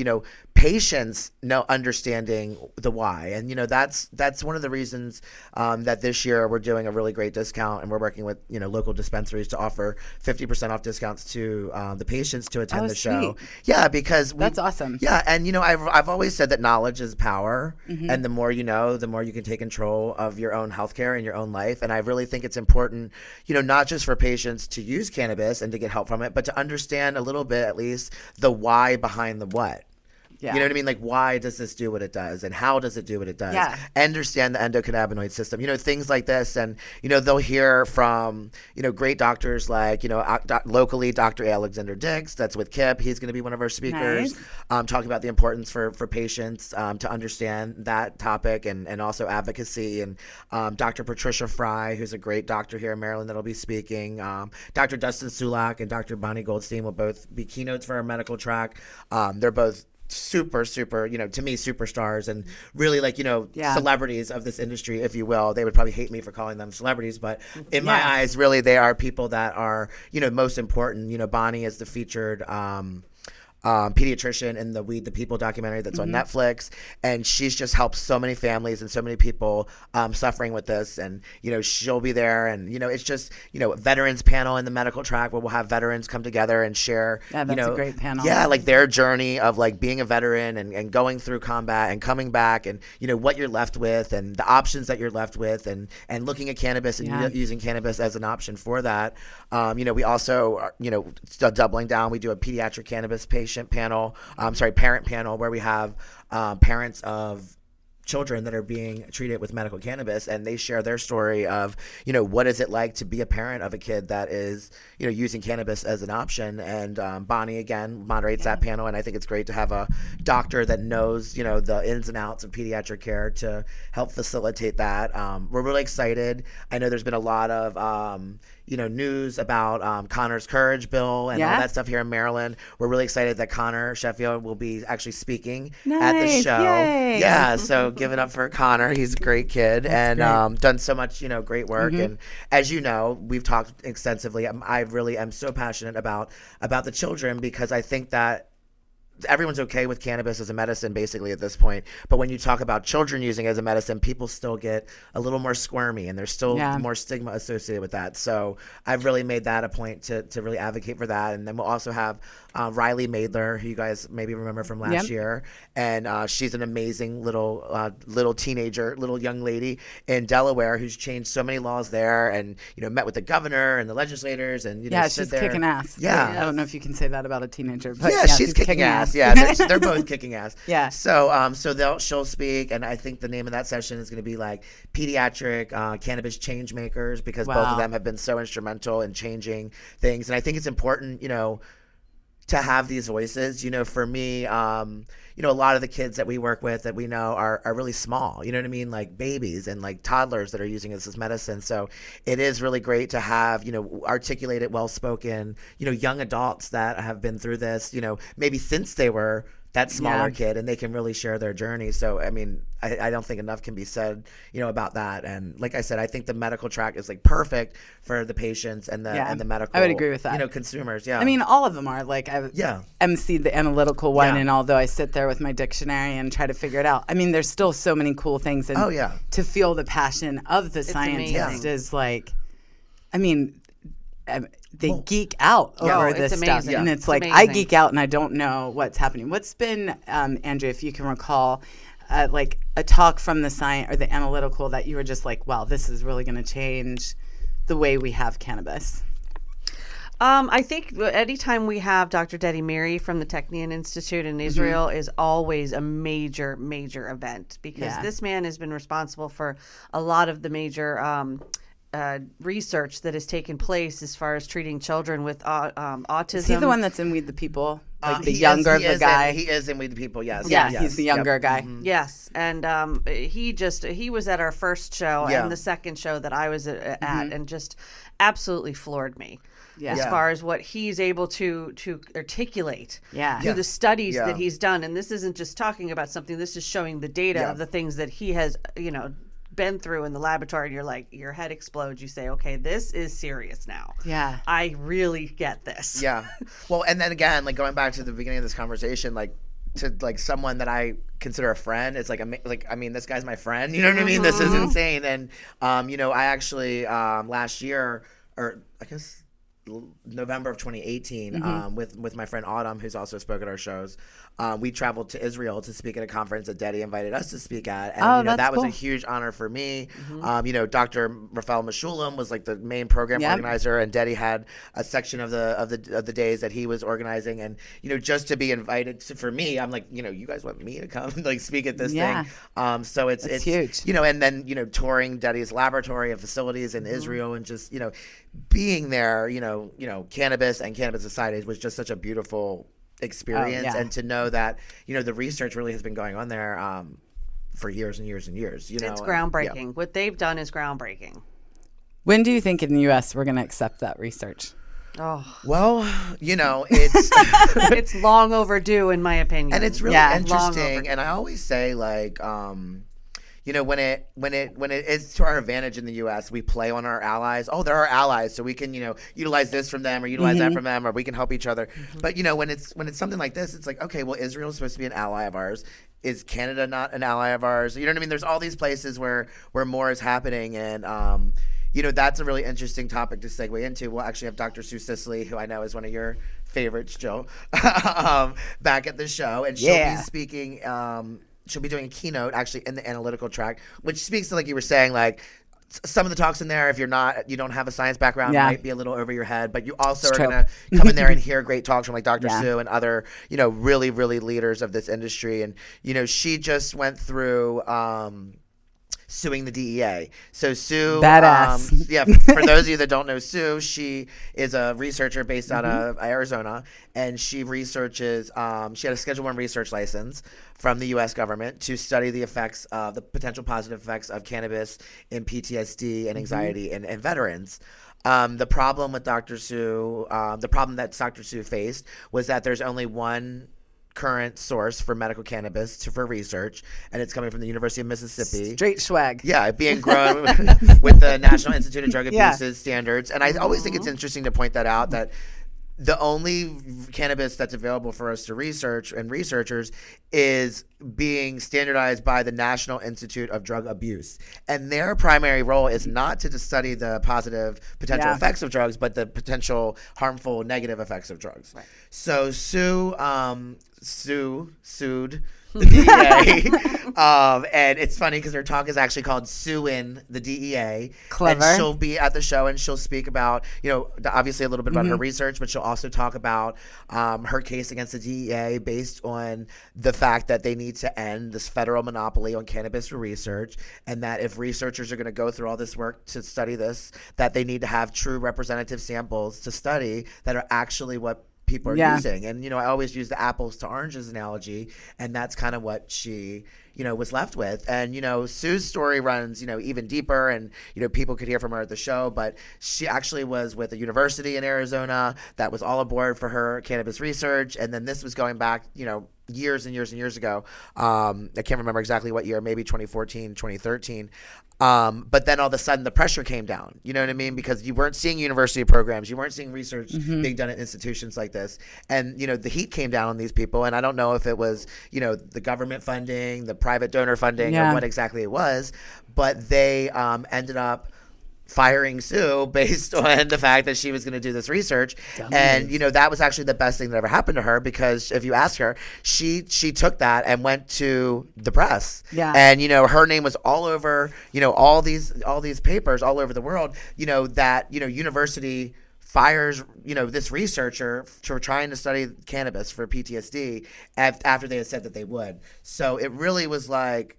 patients understanding the why. And, that's one of the reasons that this year we're doing a really great discount and we're working with, local dispensaries to offer 50% off discounts to the patients to attend the show. Sweet. Yeah, because that's awesome. Yeah. And, I've always said that knowledge is power. And the more you know, the more you can take control of your own healthcare and your own life. And I really think it's important, not just for patients to use cannabis and to get help from it, but to understand a little bit, at least, the why behind the what. Yeah. You know what I mean? Like, why does this do what it does? And how does it do what it does? Yeah. Understand the endocannabinoid system, things like this. And, they'll hear from, great doctors like, locally, Dr. Alexander Diggs, that's with KIP. He's going to be one of our speakers, talking about the importance for patients to understand that topic and also advocacy. And Dr. Patricia Fry, who's a great doctor here in Maryland, that'll be speaking. Dr. Dustin Sulak and Dr. Bonnie Goldstein will both be keynotes for our medical track. They're both super, to me, superstars and really celebrities of this industry, if you will. They would probably hate me for calling them celebrities, but in my eyes, really, they are people that are, most important. Bonnie is the featured pediatrician in the Weed the People documentary that's on Netflix, and she's just helped so many families and so many people suffering with this. And she'll be there, and it's just veterans panel in the medical track where we'll have veterans come together and share that's a great panel. Like their journey of like being a veteran and going through combat and coming back, and what you're left with and the options that you're left with, and looking at cannabis and using cannabis as an option for that. We also are, doubling down. We do a pediatric cannabis patient parent panel, where we have parents of children that are being treated with medical cannabis, and they share their story of, what is it like to be a parent of a kid that is, using cannabis as an option. And Bonnie, again, moderates that panel, and I think it's great to have a doctor that knows, the ins and outs of pediatric care to help facilitate that. We're really excited. I know there's been a lot of, news about Connor's Courage bill and all that stuff here in Maryland. We're really excited that Connor Sheffield will be actually speaking at the show. Yay. Yeah, so give it up for Connor. He's a great kid. That's and done so much, great work. And as you know, we've talked extensively. I really am so passionate about the children, because I think that everyone's okay with cannabis as a medicine basically at this point, but when you talk about children using it as a medicine, people still get a little more squirmy, and there's still more stigma associated with that. So I've really made that a point to really advocate for that. And then we'll also have Riley Maidler, who you guys maybe remember from last year, and she's an amazing little teenager, little young lady in Delaware who's changed so many laws there, and met with the governor and the legislators, and she's kicking ass. I don't know if you can say that about a teenager, but she's kicking ass. Yeah, they're both kicking ass. Yeah. So she'll speak, and I think the name of that session is going to be like pediatric cannabis change makers, because both of them have been so instrumental in changing things. And I think it's important, to have these voices. For me, a lot of the kids that we work with that we know are really small, you know what I mean? Like babies and like toddlers that are using this as medicine. So it is really great to have, articulated, well-spoken, young adults that have been through this, maybe since they were that smaller kid, and they can really share their journey. So, I mean, I don't think enough can be said, about that. And like I said, I think the medical track is like perfect for the patients and the medical. I would agree with that. Consumers. Yeah. I mean, all of them are. Like I've emceed the analytical one, and although I sit there with my dictionary and try to figure it out, I mean, there's still so many cool things. And to feel the passion of the scientist is like, I mean, they geek out over this stuff, and it's like amazing. I geek out and I don't know what's happening. What's been, Andrea, if you can recall, like a talk from the science or the analytical that you were just like, wow, this is really going to change the way we have cannabis? I think anytime we have Dr. Dedi Miri from the Technion Institute in Israel is always a major, major event, because this man has been responsible for a lot of the major research that has taken place as far as treating children with autism. Is he the one that's in Weed the People? Like the younger guy? He is in Weed the People, yes. Yeah, he's the younger guy. Mm-hmm. Yes, and he was at our first show and the second show that I was at, and just absolutely floored me. As far as what he's able to articulate through the studies that he's done. And this isn't just talking about something, this is showing the data of the things that he has, been through in the laboratory, and you're like, your head explodes. You say, okay, this is serious now. I really get this. Well, and then again, like going back to the beginning of this conversation, like to like someone that I consider a friend, it's like I mean, this guy's my friend, you know what I mean? This is insane. And I actually last year, or I guess November of 2018, with my friend Autumn, who's also spoke at our shows, we traveled to Israel to speak at a conference that Dedi invited us to speak at, and that was a huge honor for me. Dr. Rafael Meshulam was like the main program organizer, and Dedi had a section of the days that he was organizing, and just to be invited for me, I'm like, you guys want me to come like speak at this thing? So it's huge, and then touring Dedi's laboratory and facilities in Israel, and just being there, cannabis and cannabis societies was just such a beautiful experience, and to know that the research really has been going on there for years and years and years. It's groundbreaking. What they've done is groundbreaking. When do you think in the U.S. we're going to accept that research? Oh well, it's it's long overdue in my opinion, and it's really interesting. And I always say like, when it is to our advantage in the U.S., we play on our allies. Oh, they're our allies, so we can utilize this from them or utilize that from them, or we can help each other. But when it's something like this, it's like, okay, well, Israel's supposed to be an ally of ours. Is Canada not an ally of ours? You know what I mean? There's all these places where more is happening, and that's a really interesting topic to segue into. We'll actually have Dr. Sue Sisley, who I know is one of your favorites, Joe, back at the show, and she'll be speaking. She'll be doing a keynote actually in the analytical track, which speaks to, like you were saying, like some of the talks in there, if you don't have a science background, might be a little over your head, but you also It's are true. going to come in there and hear great talks from like Dr. Yeah. Sue and other, really, really leaders of this industry. And, she just went through, suing the DEA. So Sue, Badass. For those of you that don't know Sue, she is a researcher based out of Arizona, and she researches. She had a Schedule I research license from the U.S. government to study the effects of the potential positive effects of cannabis in PTSD and anxiety in veterans. The problem with Dr. Sue, the problem that Dr. Sue faced was that there's only one current source for medical cannabis for research, and it's coming from the University of Mississippi. Straight swag. Yeah, being grown with the National Institute of Drug Abuse's standards. And I always think it's interesting to point that out, that the only cannabis that's available for us to research and researchers is being standardized by the National Institute of Drug Abuse. And their primary role is not to study the positive potential effects of drugs, but the potential harmful negative effects of drugs. Right. So Sue sued the DEA. And it's funny because her talk is actually called Suing the DEA. Clever. And she'll be at the show and she'll speak about, obviously a little bit about her research, but she'll also talk about her case against the DEA based on the fact that they need to end this federal monopoly on cannabis research, and that if researchers are going to go through all this work to study this, that they need to have true representative samples to study that are actually what people are using. And, I always use the apples to oranges analogy, and that's kind of what she, was left with. And, Sue's story runs, even deeper, and, people could hear from her at the show, but she actually was with a university in Arizona that was all aboard for her cannabis research. And then this was going back, years and years and years ago. I can't remember exactly what year, maybe 2014, 2013. But then all of a sudden the pressure came down, you know what I mean? Because you weren't seeing university programs, you weren't seeing research being done at institutions like this. And, the heat came down on these people. And I don't know if it was, the government funding, the private donor funding, or what exactly it was, but they ended up firing Sue based on the fact that she was going to do this research. And, that was actually the best thing that ever happened to her, because if you ask her, she took that and went to the press. Yeah. And, her name was all over, all these papers all over the world, that, university fires, this researcher for trying to study cannabis for PTSD after they had said that they would. So it really was like,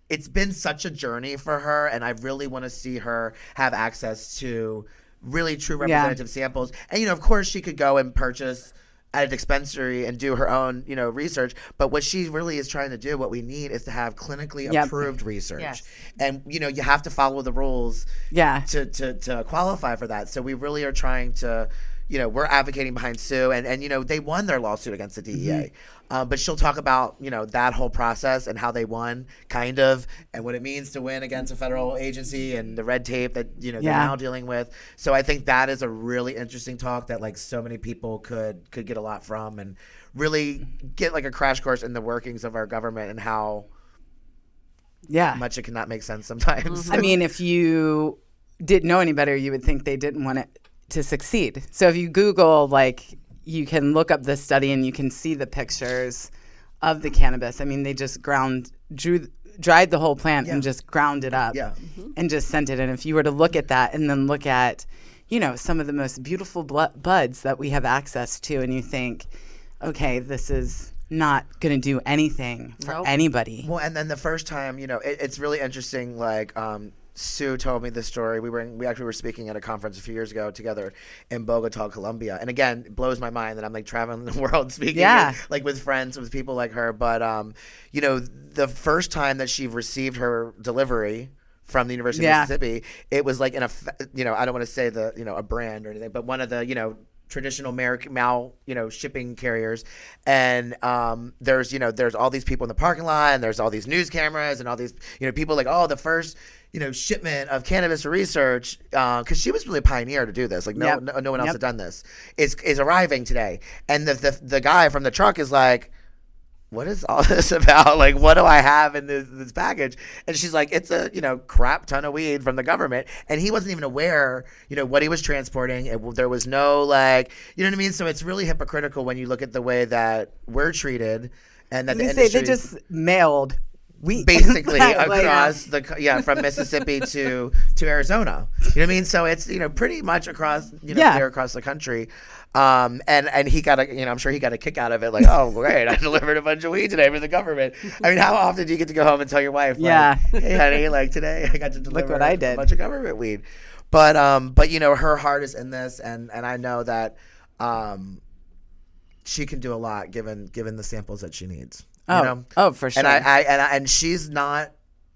it's been such a journey for her, and I really want to see her have access to really true representative samples. And, of course, she could go and purchase at a dispensary and do her own, research. But what she really is trying to do, what we need, is to have clinically approved research. Yes. And, you have to follow the rules to qualify for that. So we really are trying to, we're advocating behind Sue, and they won their lawsuit against the DEA. But she'll talk about, that whole process and how they won, kind of, and what it means to win against a federal agency and the red tape that, they're now dealing with. So I think that is a really interesting talk that, like, so many people could get a lot from, and really get, like, a crash course in the workings of our government and how much it cannot make sense sometimes. I mean, if you didn't know any better, you would think they didn't want it to succeed. So if you Google, like, you can look up this study and you can see the pictures of the cannabis. I mean, they just dried the whole plant and just ground it up and just sent it. And if you were to look at that and then look at, some of the most beautiful buds that we have access to, and you think, okay, this is not going to do anything for anybody. Well, and then the first time, it's really interesting, like, Sue told me this story. We actually were speaking at a conference a few years ago together in Bogota, Colombia. And again, it blows my mind that I'm, like, traveling the world speaking like with friends, with people like her. But the first time that she received her delivery from the University of Mississippi, it was like in a I don't want to say a brand or anything, but one of the traditional mail shipping carriers. And there's all these people in the parking lot, and there's all these news cameras and all these people like, oh, the first shipment of cannabis for research, because she was really a pioneer to do this. Like no one else had done this. Is arriving today, and the guy from the truck is like, what is all this about? Like, what do I have in this package? And she's like, it's a crap ton of weed from the government, and he wasn't even aware what he was transporting. There was no, like, you know what I mean? So it's really hypocritical when you look at the way that we're treated, and that the industry, they just mailed basically across from Mississippi to Arizona. You know what I mean? So it's, pretty much across, clear across the country. And he got I'm sure he got a kick out of it. Like, oh, great, I delivered a bunch of weed today for the government. I mean, how often do you get to go home and tell your wife, like, hey, honey, like today I got to deliver what I did. a bunch of government weed. But her heart is in this, and I know that she can do a lot given the samples that she needs. Oh, for sure. And she's not,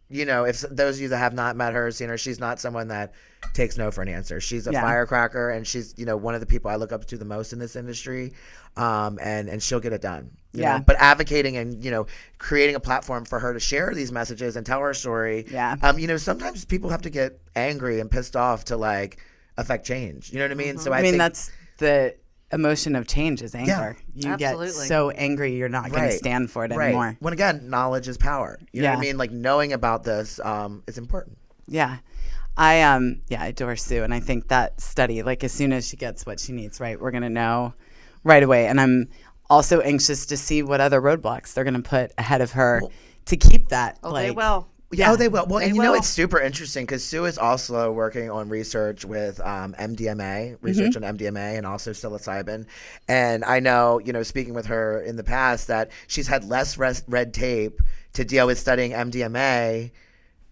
if those of you that have not met her, seen her, she's not someone that takes no for an answer. She's a firecracker, and she's, one of the people I look up to the most in this industry. And she'll get it done. You know? But advocating and, creating a platform for her to share these messages and tell her story. Yeah. Sometimes people have to get angry and pissed off to like affect change. You know what I mean? So I think that's the emotion of change is anger. You absolutely. get so angry you're not going to stand for it anymore. When again, knowledge is power. You know what I mean? Like knowing about this is important. Yeah. I adore Sue, and I think that study, like as soon as she gets what she needs, right, we're going to know right away. And I'm also anxious to see what other roadblocks they're going to put ahead of her to keep that. They will. Yeah. Oh, they will. Well, and it's super interesting because Sue is also working on research with MDMA, research on MDMA and also psilocybin. And I know, speaking with her in the past, that she's had less red tape to deal with studying MDMA.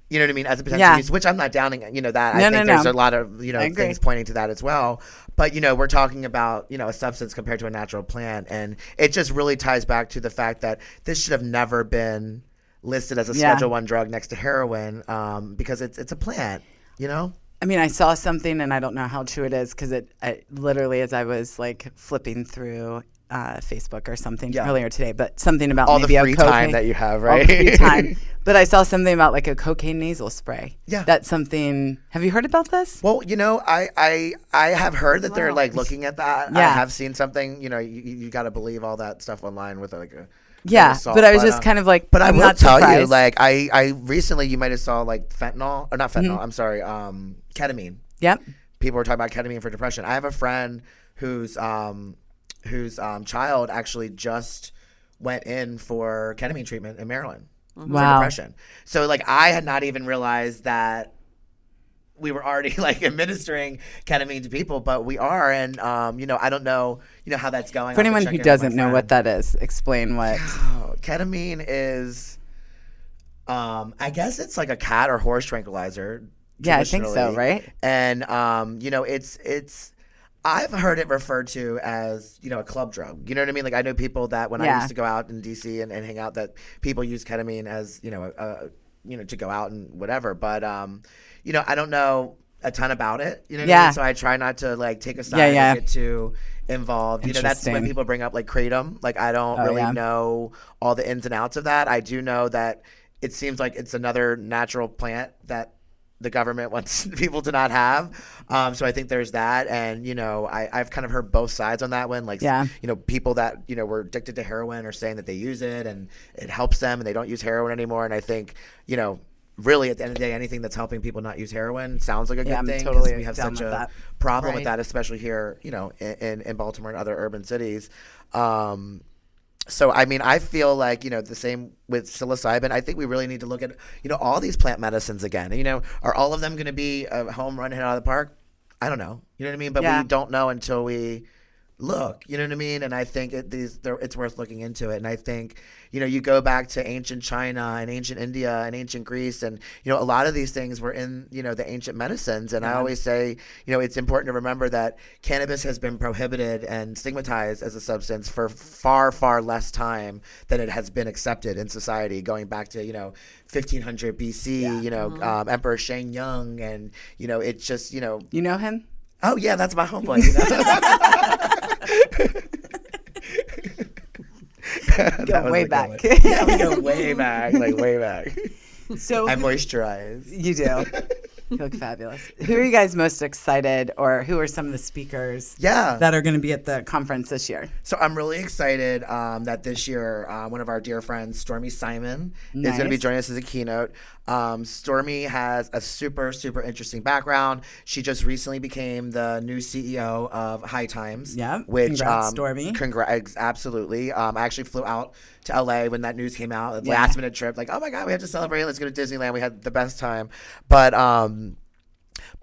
You know what I mean? As a potential use, which I'm not downing, that. I think there's a lot of, things pointing to that as well. But, we're talking about, a substance compared to a natural plant. And it just really ties back to the fact that this should have never been listed as a Schedule I drug next to heroin because it's a plant, I mean, I saw something, and I don't know how true it is because it literally, as I was like flipping through Facebook or something earlier today, but something about all maybe the free time that you have, right? All the free time. But I saw something about like a cocaine nasal spray. Yeah, that's something. Have you heard about this? Well, I have heard that they're like looking at that. Yeah. I have seen something. You got to believe all that stuff online with like a. Yeah, but I was just kind of like. But I will tell you, like I recently, you might have saw like fentanyl or not fentanyl. I'm sorry, ketamine. Yep. People were talking about ketamine for depression. I have a friend whose child actually just went in for ketamine treatment in Maryland for depression. So like I had not even realized that we were already like administering ketamine to people, but we are. And, I don't know, how that's going. For anyone who doesn't know what that is, explain what. Ketamine is, I guess it's like a cat or horse tranquilizer. Yeah, I think so, right? And, it's I've heard it referred to as, a club drug. You know what I mean? Like I know people that when I used to go out in DC and hang out, that people use ketamine as, to go out and whatever. But, I don't know a ton about it. You know what I mean? So I try not to like take a side and get too involved. That's when people bring up like kratom. Like I don't really know all the ins and outs of that. I do know that it seems like it's another natural plant that the government wants people to not have. So I think there's that. And, I've kind of heard both sides on that one. Like, people that, were addicted to heroin are saying that they use it and it helps them and they don't use heroin anymore. And I think, really at the end of the day, anything that's helping people not use heroin sounds like a good thing. Totally we have such a problem with that, especially here, in Baltimore and other urban cities. So, I mean, I feel like, the same with psilocybin. I think we really need to look at, all these plant medicines again. Are all of them going to be a home run hit out of the park? I don't know. You know what I mean? But we don't know until we look. You know what I mean? And I think it's worth looking into it. And I think, you go back to ancient China and ancient India and ancient Greece. And, a lot of these things were in, the ancient medicines. And I always say, it's important to remember that cannabis has been prohibited and stigmatized as a substance for far, far less time than it has been accepted in society, going back to, 1500 BC, Emperor Shang Yang. And, it's just, You know him? Oh, yeah, that's my homeboy. Go way back. Yeah, we go way back, like way back. So I moisturize. You do. You look fabulous. Who are you guys most excited, or who are some of the speakers that are going to be at the conference this year? So I'm really excited that this year one of our dear friends, Stormy Simon, is going to be joining us as a keynote. Stormy has a super, super interesting background. She just recently became the new CEO of High Times. Yeah, which, congrats, Stormy. Congrats, absolutely. I actually flew out to LA when that news came out. Last minute trip, like, oh my God, we have to celebrate. Let's go to Disneyland. We had the best time. But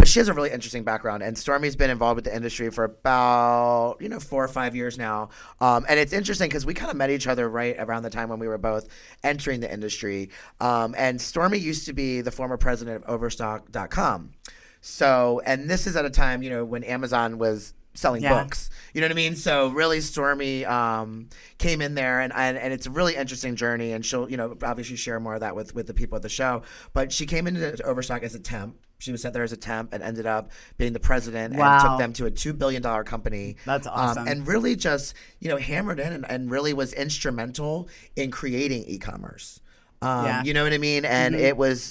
she has a really interesting background, and Stormy's been involved with the industry for about 4 or 5 years now. And it's interesting because we kind of met each other right around the time when we were both entering the industry. And Stormy used to be the former president of Overstock.com. So, and this is at a time, when Amazon was selling books. You know what I mean? So really Stormy came in there and it's a really interesting journey, and she'll, obviously share more of that with the people at the show. But she came into Overstock as a temp. She was sent there as a temp and ended up being the president and took them to a $2 billion company. That's awesome. And really just, hammered in and really was instrumental in creating e-commerce. You know what I mean? And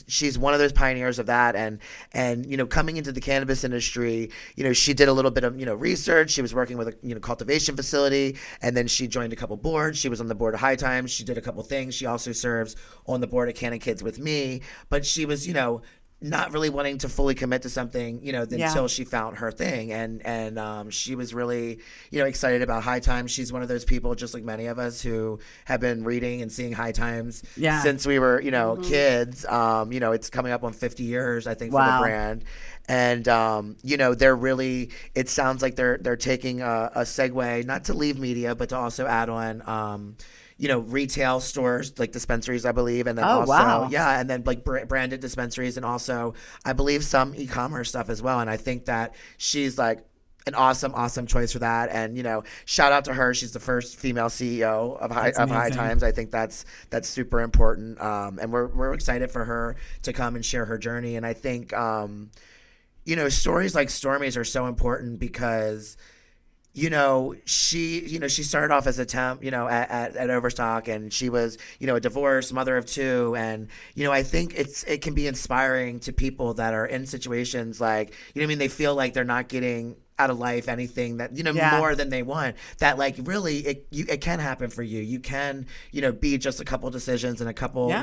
she's one of those pioneers of that. And coming into the cannabis industry, she did a little bit of, research. She was working with a, cultivation facility, and then she joined a couple boards. She was on the board of High Times. She did a couple things. She also serves on the board of Cannon Kids with me, but she was, not really wanting to fully commit to something, until she found her thing. And she was really, excited about High Times. She's one of those people, just like many of us, who have been reading and seeing High Times since we were, kids. It's coming up on 50 years, I think, for the brand. And, they're really, it sounds like they're taking a segue, not to leave media, but to also add on, retail stores, like dispensaries, I believe. And then and then like branded dispensaries, and also I believe some e-commerce stuff as well. And I think that she's like an awesome choice for that. And, shout out to her. She's the first female CEO of High Times. I think that's super important. And we're excited for her to come and share her journey. And I think, stories like Stormy's are so important because she started off as a temp, at Overstock, and she was, a divorced mother of two. And, I think it can be inspiring to people that are in situations like, they feel like they're not getting out of life anything that, more than they want, that like really it can happen for you. You can, be just a couple decisions and a couple,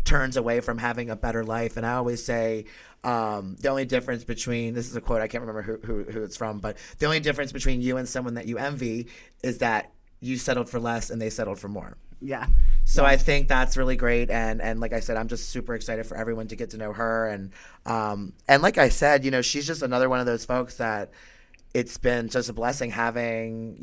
turns away from having a better life. And I always say, the only difference between, this is a quote, I can't remember who it's from, but the only difference between you and someone that you envy is that you settled for less and they settled for more. Yeah. So I think that's really great. And like I said, I'm just super excited for everyone to get to know her. And like I said, she's just another one of those folks that it's been just a blessing having,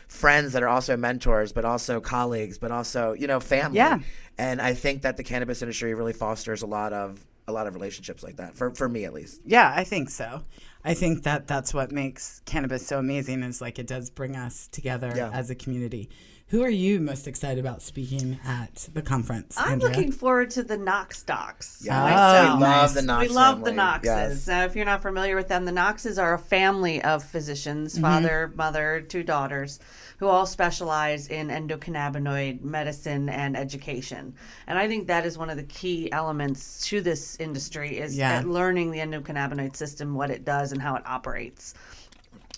friends that are also mentors, but also colleagues, but also, family. Yeah. And I think that the cannabis industry really fosters a lot of relationships like that, for me at least. Yeah, I think so. I think that's what makes cannabis so amazing, is like it does bring us together as a community. Who are you most excited about speaking at the conference, I'm Andrea? looking forwed to the Knox docs. Yeah, we love the Knox. We love the family. Knoxes. Yes. Now, if you're not familiar with them, the Knoxes are a family of physicians, father, mother, 2 daughters, who all specialize in endocannabinoid medicine and education. And I think that is one of the key elements to this industry, is learning the endocannabinoid system, what it does and how it operates,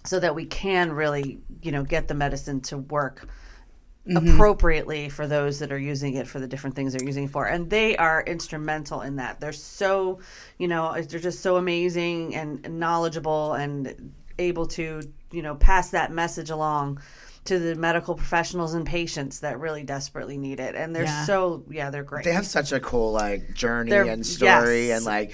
so that we can really, get the medicine to work appropriately for those that are using it for the different things they're using it for. And they are instrumental in that. They're so, they're just so amazing and knowledgeable and able to, pass that message along to the medical professionals and patients that really desperately need it. And they're they're great. They have such a cool journey and story, and they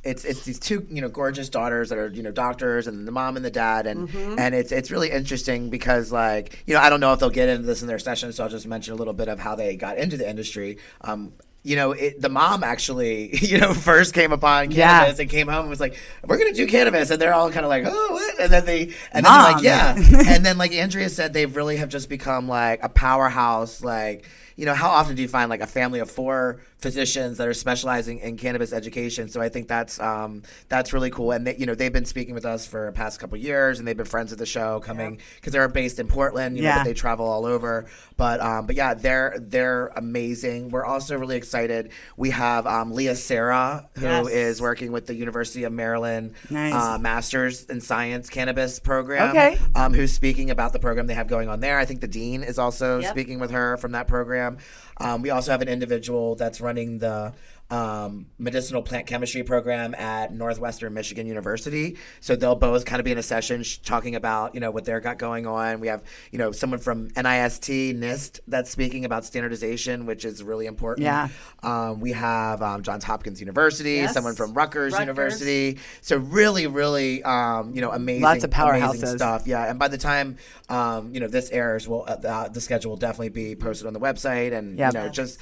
it's these 2 gorgeous daughters that are doctors, and the mom and the dad, and it's really interesting because I don't know if they'll get into this in their session, so I'll just mention a little bit of how they got into the industry. The mom actually, first came upon cannabis and came home and was like, "We're gonna do cannabis," and they're all kind of like, "Oh, what?" And then they're like, "Yeah." And then, like Andrea said, they really have just become like a powerhouse, how often do you find like a family of 4 physicians that are specializing in cannabis education? So I think that's really cool. And they've been speaking with us for the past couple of years, and they've been friends of the show coming because they're based in Portland, but they travel all over. But yeah, they're amazing. We're also really excited. We have Leah Sarah, who is working with the University of Maryland Masters in Science Cannabis program, who's speaking about the program they have going on there. I think the dean is also speaking with her from that program. We also have an individual that's running the medicinal plant chemistry program at Northwestern Michigan University. So they'll both kind of be in a session talking about, what they've got going on. We have, someone from NIST that's speaking about standardization, which is really important. Yeah. We have Johns Hopkins University, someone from Rutgers University. So really, really, amazing, lots of powerhouses. Amazing stuff. Yeah. And by the time, this airs, the schedule will definitely be posted on the website, and, just,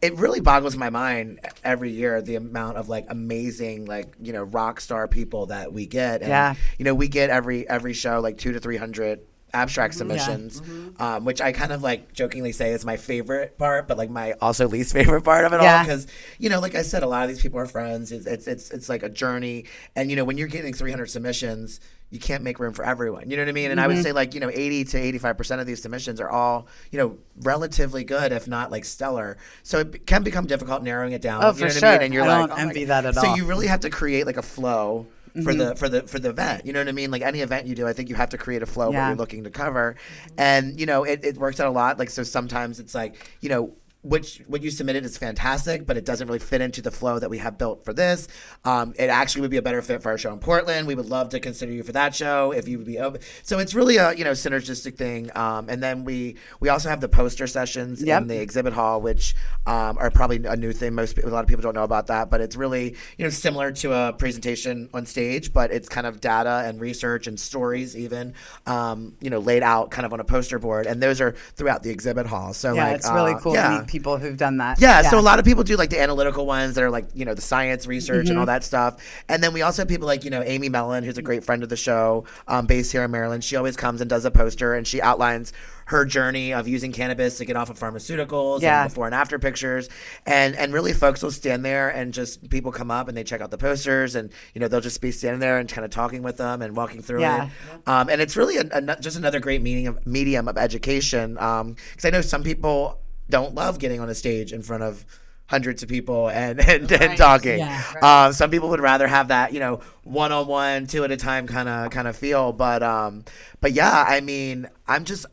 it really boggles my mind every year the amount of like amazing rock star people that we get. And, we get every show like 200 to 300 abstract submissions, which I kind of like jokingly say is my favorite part, but like my also least favorite part of it all, because like I said, a lot of these people are friends. It's like a journey, and when you're getting 300 submissions, you can't make room for everyone. You know what I mean? And I would say 80 to 85% of these submissions are all, relatively good, if not like stellar. So it can become difficult narrowing it down. Oh, for sure. I mean? And you're I don't envy that at all. So you really have to create like a flow for the event. You know what I mean? Like any event you do, I think you have to create a flow what you're looking to cover. And, it works out a lot. Like, so sometimes it's like, what you submitted is fantastic, but it doesn't really fit into the flow that we have built for this. It actually would be a better fit for our show in Portland. We would love to consider you for that show if you would be open. So it's really a synergistic thing. And then we also have the poster sessions in the exhibit hall, which are probably a new thing. A lot of people don't know about that, but it's really similar to a presentation on stage, but it's kind of data and research and stories even laid out kind of on a poster board, and those are throughout the exhibit hall. So it's really cool to meet people who've done that. Yeah, so a lot of people do like the analytical ones that are like, the science research and all that stuff. And then we also have people like, Amy Mellon, who's a great friend of the show, based here in Maryland. She always comes and does a poster, and she outlines her journey of using cannabis to get off of pharmaceuticals and before and after pictures. And really folks will stand there, and just people come up and they check out the posters, and, they'll just be standing there and kind of talking with them and walking through it. And it's really just another great medium of education. Because I know some people don't love getting on a stage in front of hundreds of people and talking. Yeah, some people would rather have that, one-on-one, 2 at a time kind of feel. But yeah, I mean,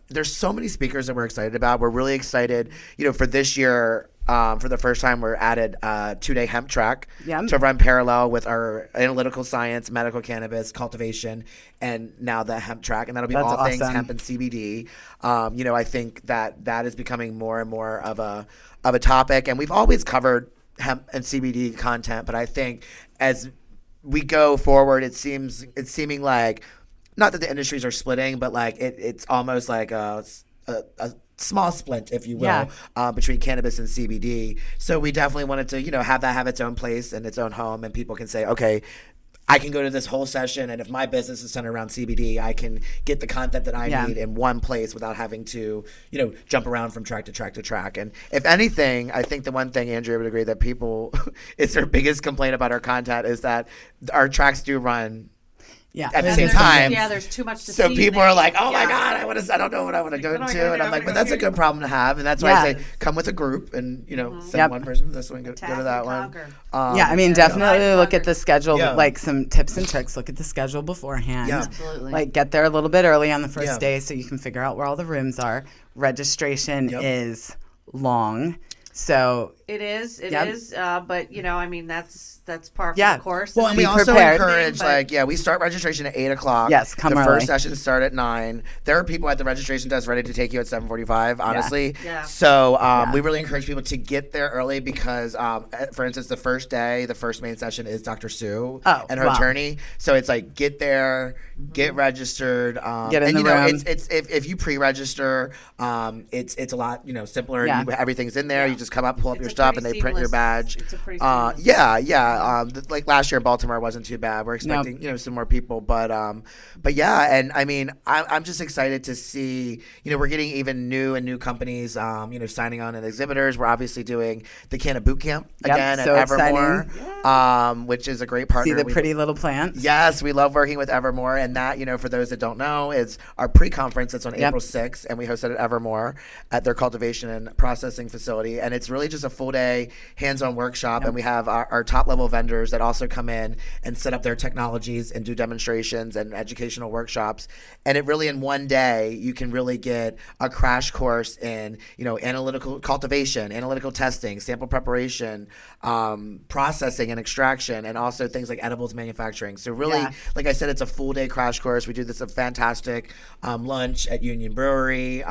there's so many speakers that we're excited about. We're really excited, for this year. For the first time, we're added a 2-day hemp track to run parallel with our analytical science, medical cannabis, cultivation, and now the hemp track. And that'll be things hemp and CBD. I think that is becoming more and more of a topic. And we've always covered hemp and CBD content, but I think as we go forward, it's seeming like, not that the industries are splitting, but like it's almost like a small splint, if you will, between cannabis and CBD. So we definitely wanted to, have its own place and its own home, and people can say, okay, I can go to this whole session, and if my business is centered around CBD, I can get the content that I need in one place without having to, jump around from track to track to track. And if anything, I think the one thing Andrea would agree that people, it's their biggest complaint about our content is that our tracks do run at the same time. Yeah, there's too much to see. So people are like, oh my God, I don't know what I want to go to. And I'm like, but that's a good problem to have. And that's why I say, come with a group and, send one person to this one, go to that one. I mean, definitely look at the schedule, like some tips and tricks. Look at the schedule beforehand. Yeah, absolutely. Like get there a little bit early on the first day so you can figure out where all the rooms are. Registration is long. So it is, but I mean that's par for the course. Well, and we also encourage we start registration at 8:00. Yes, come early. The first sessions start at 9. There are people at the registration desk ready to take you at 7:45. Honestly, so we really encourage people to get there early because, for instance, the first day, the first main session is Dr. Sue and her attorney. So it's like get there, get registered, get in the room. It's if you pre-register, it's a lot simpler. Everything's in there. You just just come up, pull up It's your a stuff, pretty and they print your seamless- badge. it's a pretty seamless- Like last year in Baltimore wasn't too bad. We're expecting some more people, but yeah, and I mean I'm just excited to see we're getting even new companies signing on as exhibitors. We're obviously doing the Canna Boot Camp again so at Evermore, which is a great partner. See the pretty little plants. Yes, we love working with Evermore, and that for those that don't know is our pre-conference that's on April 6th, and we host it at Evermore at their cultivation and processing facility, and it's really just a full day hands-on workshop, and we have our top level vendors that also come in and set up their technologies and do demonstrations and educational workshops, and it really in one day you can really get a crash course in analytical cultivation, analytical testing, sample preparation, processing and extraction, and also things like edibles manufacturing. So really, like I said, it's a full day crash course. We do this a fantastic lunch at Union Brewery.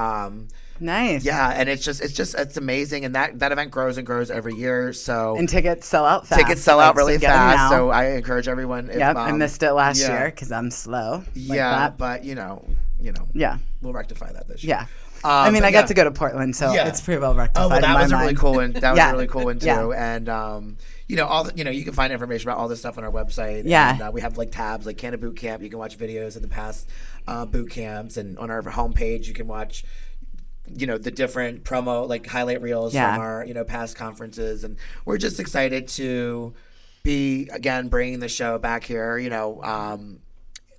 Nice. Yeah, and it's amazing, and that event grows and grows every year. So and tickets sell out fast. Tickets sell out really fast. So I encourage everyone. I missed it last year because I'm slow. But we'll rectify that this year. Yeah. I got to go to Portland, so it's pretty well rectified. Oh, well, that was a really cool one. That was a really cool one too. And you can find information about all this stuff on our website. Yeah. And we have like tabs like Canna Boot Camp. You can watch videos of the past boot camps, and on our homepage you can watch the different promo like highlight reels from our past conferences, and we're just excited to be again bringing the show back here.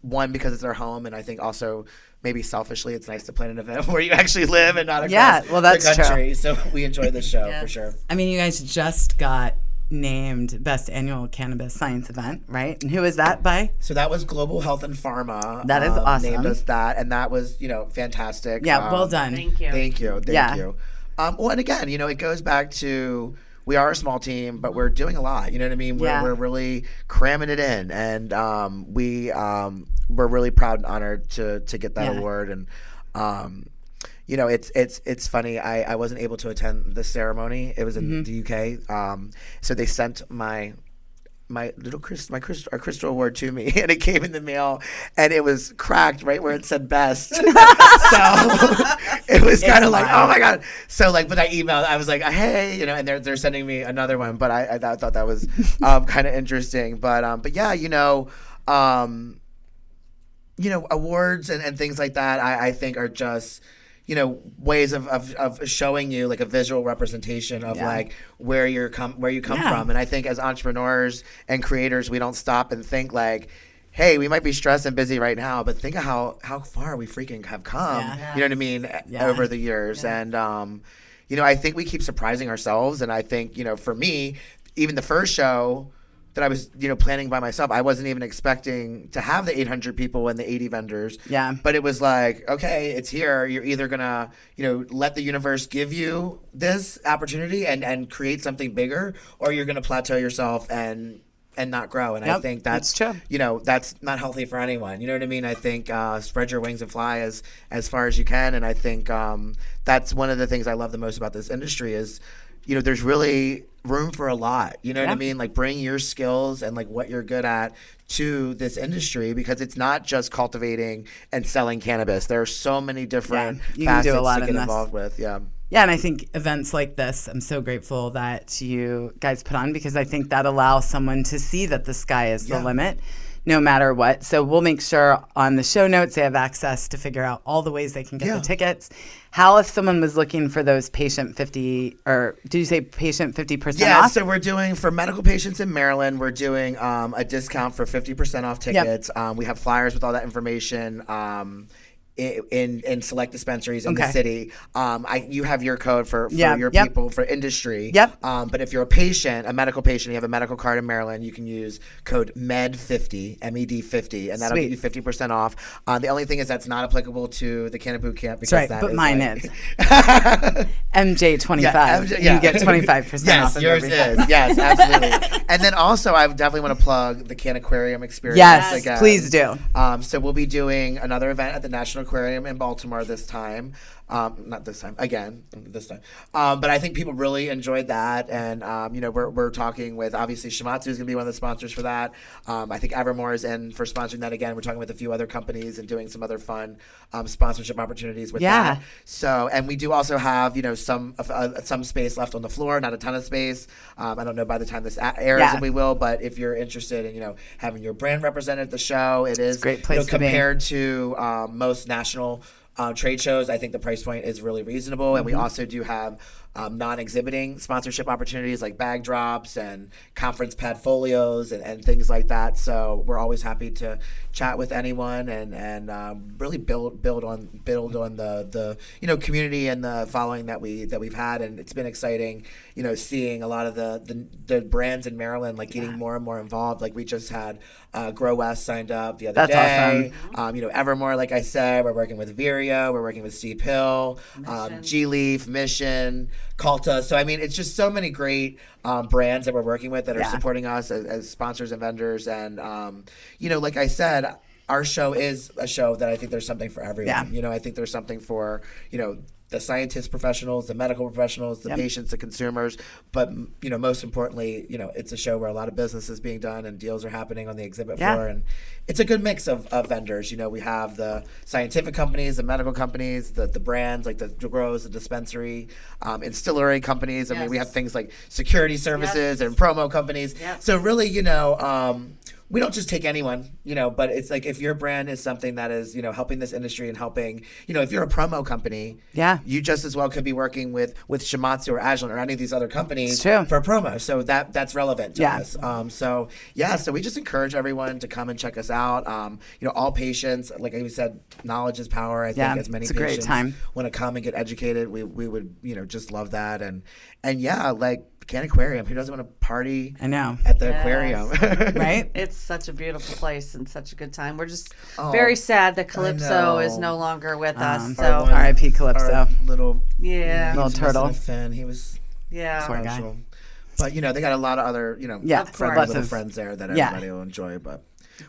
One, because it's our home, and I think also maybe selfishly it's nice to plan an event where you actually live and not across that's the country. true. So we enjoy the show for sure. I mean, you guys just got named Best Annual Cannabis Science Event, right? And who is that by? So that was Global Health and Pharma. That is awesome. Named us that, and that was fantastic. Yeah, well done. Thank you. Thank you. Well, and again, it goes back to we are a small team, but we're doing a lot. You know what I mean? We're really cramming it in, and we're really proud and honored to get that award. And it's funny. I wasn't able to attend the ceremony. It was in the UK. So they sent our crystal award to me, and it came in the mail, and it was cracked right where it said best. So it was kind of like, oh my god. So but I emailed. I was like, hey, and they're sending me another one. But I thought that was kind of interesting. But yeah, awards and things like that. I think are just ways of showing you like a visual representation of like where you come from. And I think as entrepreneurs and creators, we don't stop and think like, hey, we might be stressed and busy right now, but think of how far we freaking have come. You know what I mean? Over the years. And I think we keep surprising ourselves. And I think, for me, even the first show that I was, planning by myself, I wasn't even expecting to have the 800 people and the 80 vendors. Yeah. But it was like, okay, it's here. You're either going to, let the universe give you this opportunity and create something bigger, or you're going to plateau yourself and not grow. And I think that's true. That's not healthy for anyone. You know what I mean? I think spread your wings and fly as far as you can. And I think that's one of the things I love the most about this industry is, there's really room for a lot. You know what I mean? Like bring your skills and like what you're good at to this industry, because it's not just cultivating and selling cannabis. There are so many different facets to get involved with. Yeah. Yeah, and I think events like this, I'm so grateful that you guys put on, because I think that allows someone to see that the sky is the limit, no matter what. So we'll make sure on the show notes they have access to figure out all the ways they can get the tickets. Hal, if someone was looking for those patient 50, or did you say patient 50% off? Yeah, so we're doing, for medical patients in Maryland, we're doing a discount for 50% off tickets. We have flyers with all that information. In select dispensaries in the city. You have your code for your people, for industry. But if you're a medical patient, you have a medical card in Maryland, you can use code MED50, MED50, and that'll get you 50% off. The only thing is that's not applicable to the Canna Boot Camp, because but mine is. MJ25. You get 25% off of yours everything. is. Yes, absolutely. And then also, I definitely want to plug the Canna Aquarium experience. Yes, again. please do. So we'll be doing another event at the National Aquarium in Baltimore this time. Not this time. Again, this time. But I think people really enjoyed that, and we're talking with, obviously Shimatsu is going to be one of the sponsors for that. I think Evermore is in for sponsoring that again. We're talking with a few other companies and doing some other fun sponsorship opportunities with that. So, and we do also have some space left on the floor, not a ton of space. I don't know by the time this airs if we will, but if you're interested in having your brand represented at the show, it is a great place compared to most national trade shows. I think the price point is really reasonable, and we also do have non-exhibiting sponsorship opportunities like bag drops and conference pad folios and things like that. So we're always happy to chat with anyone and really build on the community and the following that we've had, and it's been exciting seeing a lot of the brands in Maryland getting more and more involved. Like we just had Grow West signed up the other day. That's awesome. Evermore, like I said, we're working with Vireo, we're working with Steep Hill, G-Leaf, Mission, Calta. So I mean, it's just so many great brands that we're working with that are supporting us as sponsors and vendors. And like I said, our show is a show that I think there's something for everyone. I think there's something for the scientists, professionals, the medical professionals, the patients, the consumers. But, most importantly, it's a show where a lot of business is being done and deals are happening on the exhibit floor. And it's a good mix of vendors. We have the scientific companies, the medical companies, the brands like the grows, the dispensary, instillery companies. I mean, we have things like security services and promo companies. So really, we don't just take anyone, but it's like if your brand is something that is, helping this industry and helping, if you're a promo company, you just as well could be working with Shimatsu or Agilent or any of these other companies for promo. So that's relevant to us. So we just encourage everyone to come and check us out. All patients, like I said, knowledge is power. I think as many patients want to come and get educated, we would, just love that. And Can Aquarium. Who doesn't want to party at the aquarium? Right? It's such a beautiful place and such a good time. We're just very sad that Calypso is no longer with us. So R.I.P. Calypso. Little turtle. Fin. He was special. But, they got a lot of other, little friends there that everybody will enjoy. But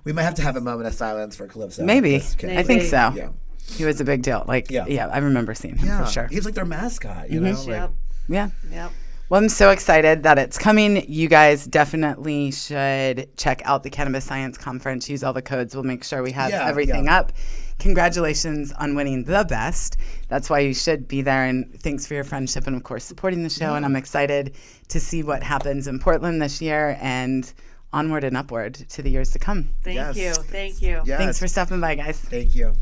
we might have to have a moment of silence for Calypso. Maybe. I think so. Yeah. He was a big deal. I remember seeing him for sure. He was like their mascot, Yep. Well, I'm so excited that it's coming. You guys definitely should check out the Cannabis Science Conference. Use all the codes. We'll make sure we have everything up. Congratulations on winning the best. That's why you should be there. And thanks for your friendship and, of course, supporting the show. And I'm excited to see what happens in Portland this year and onward and upward to the years to come. Thank you. Yes. Thanks for stopping by, guys. Thank you.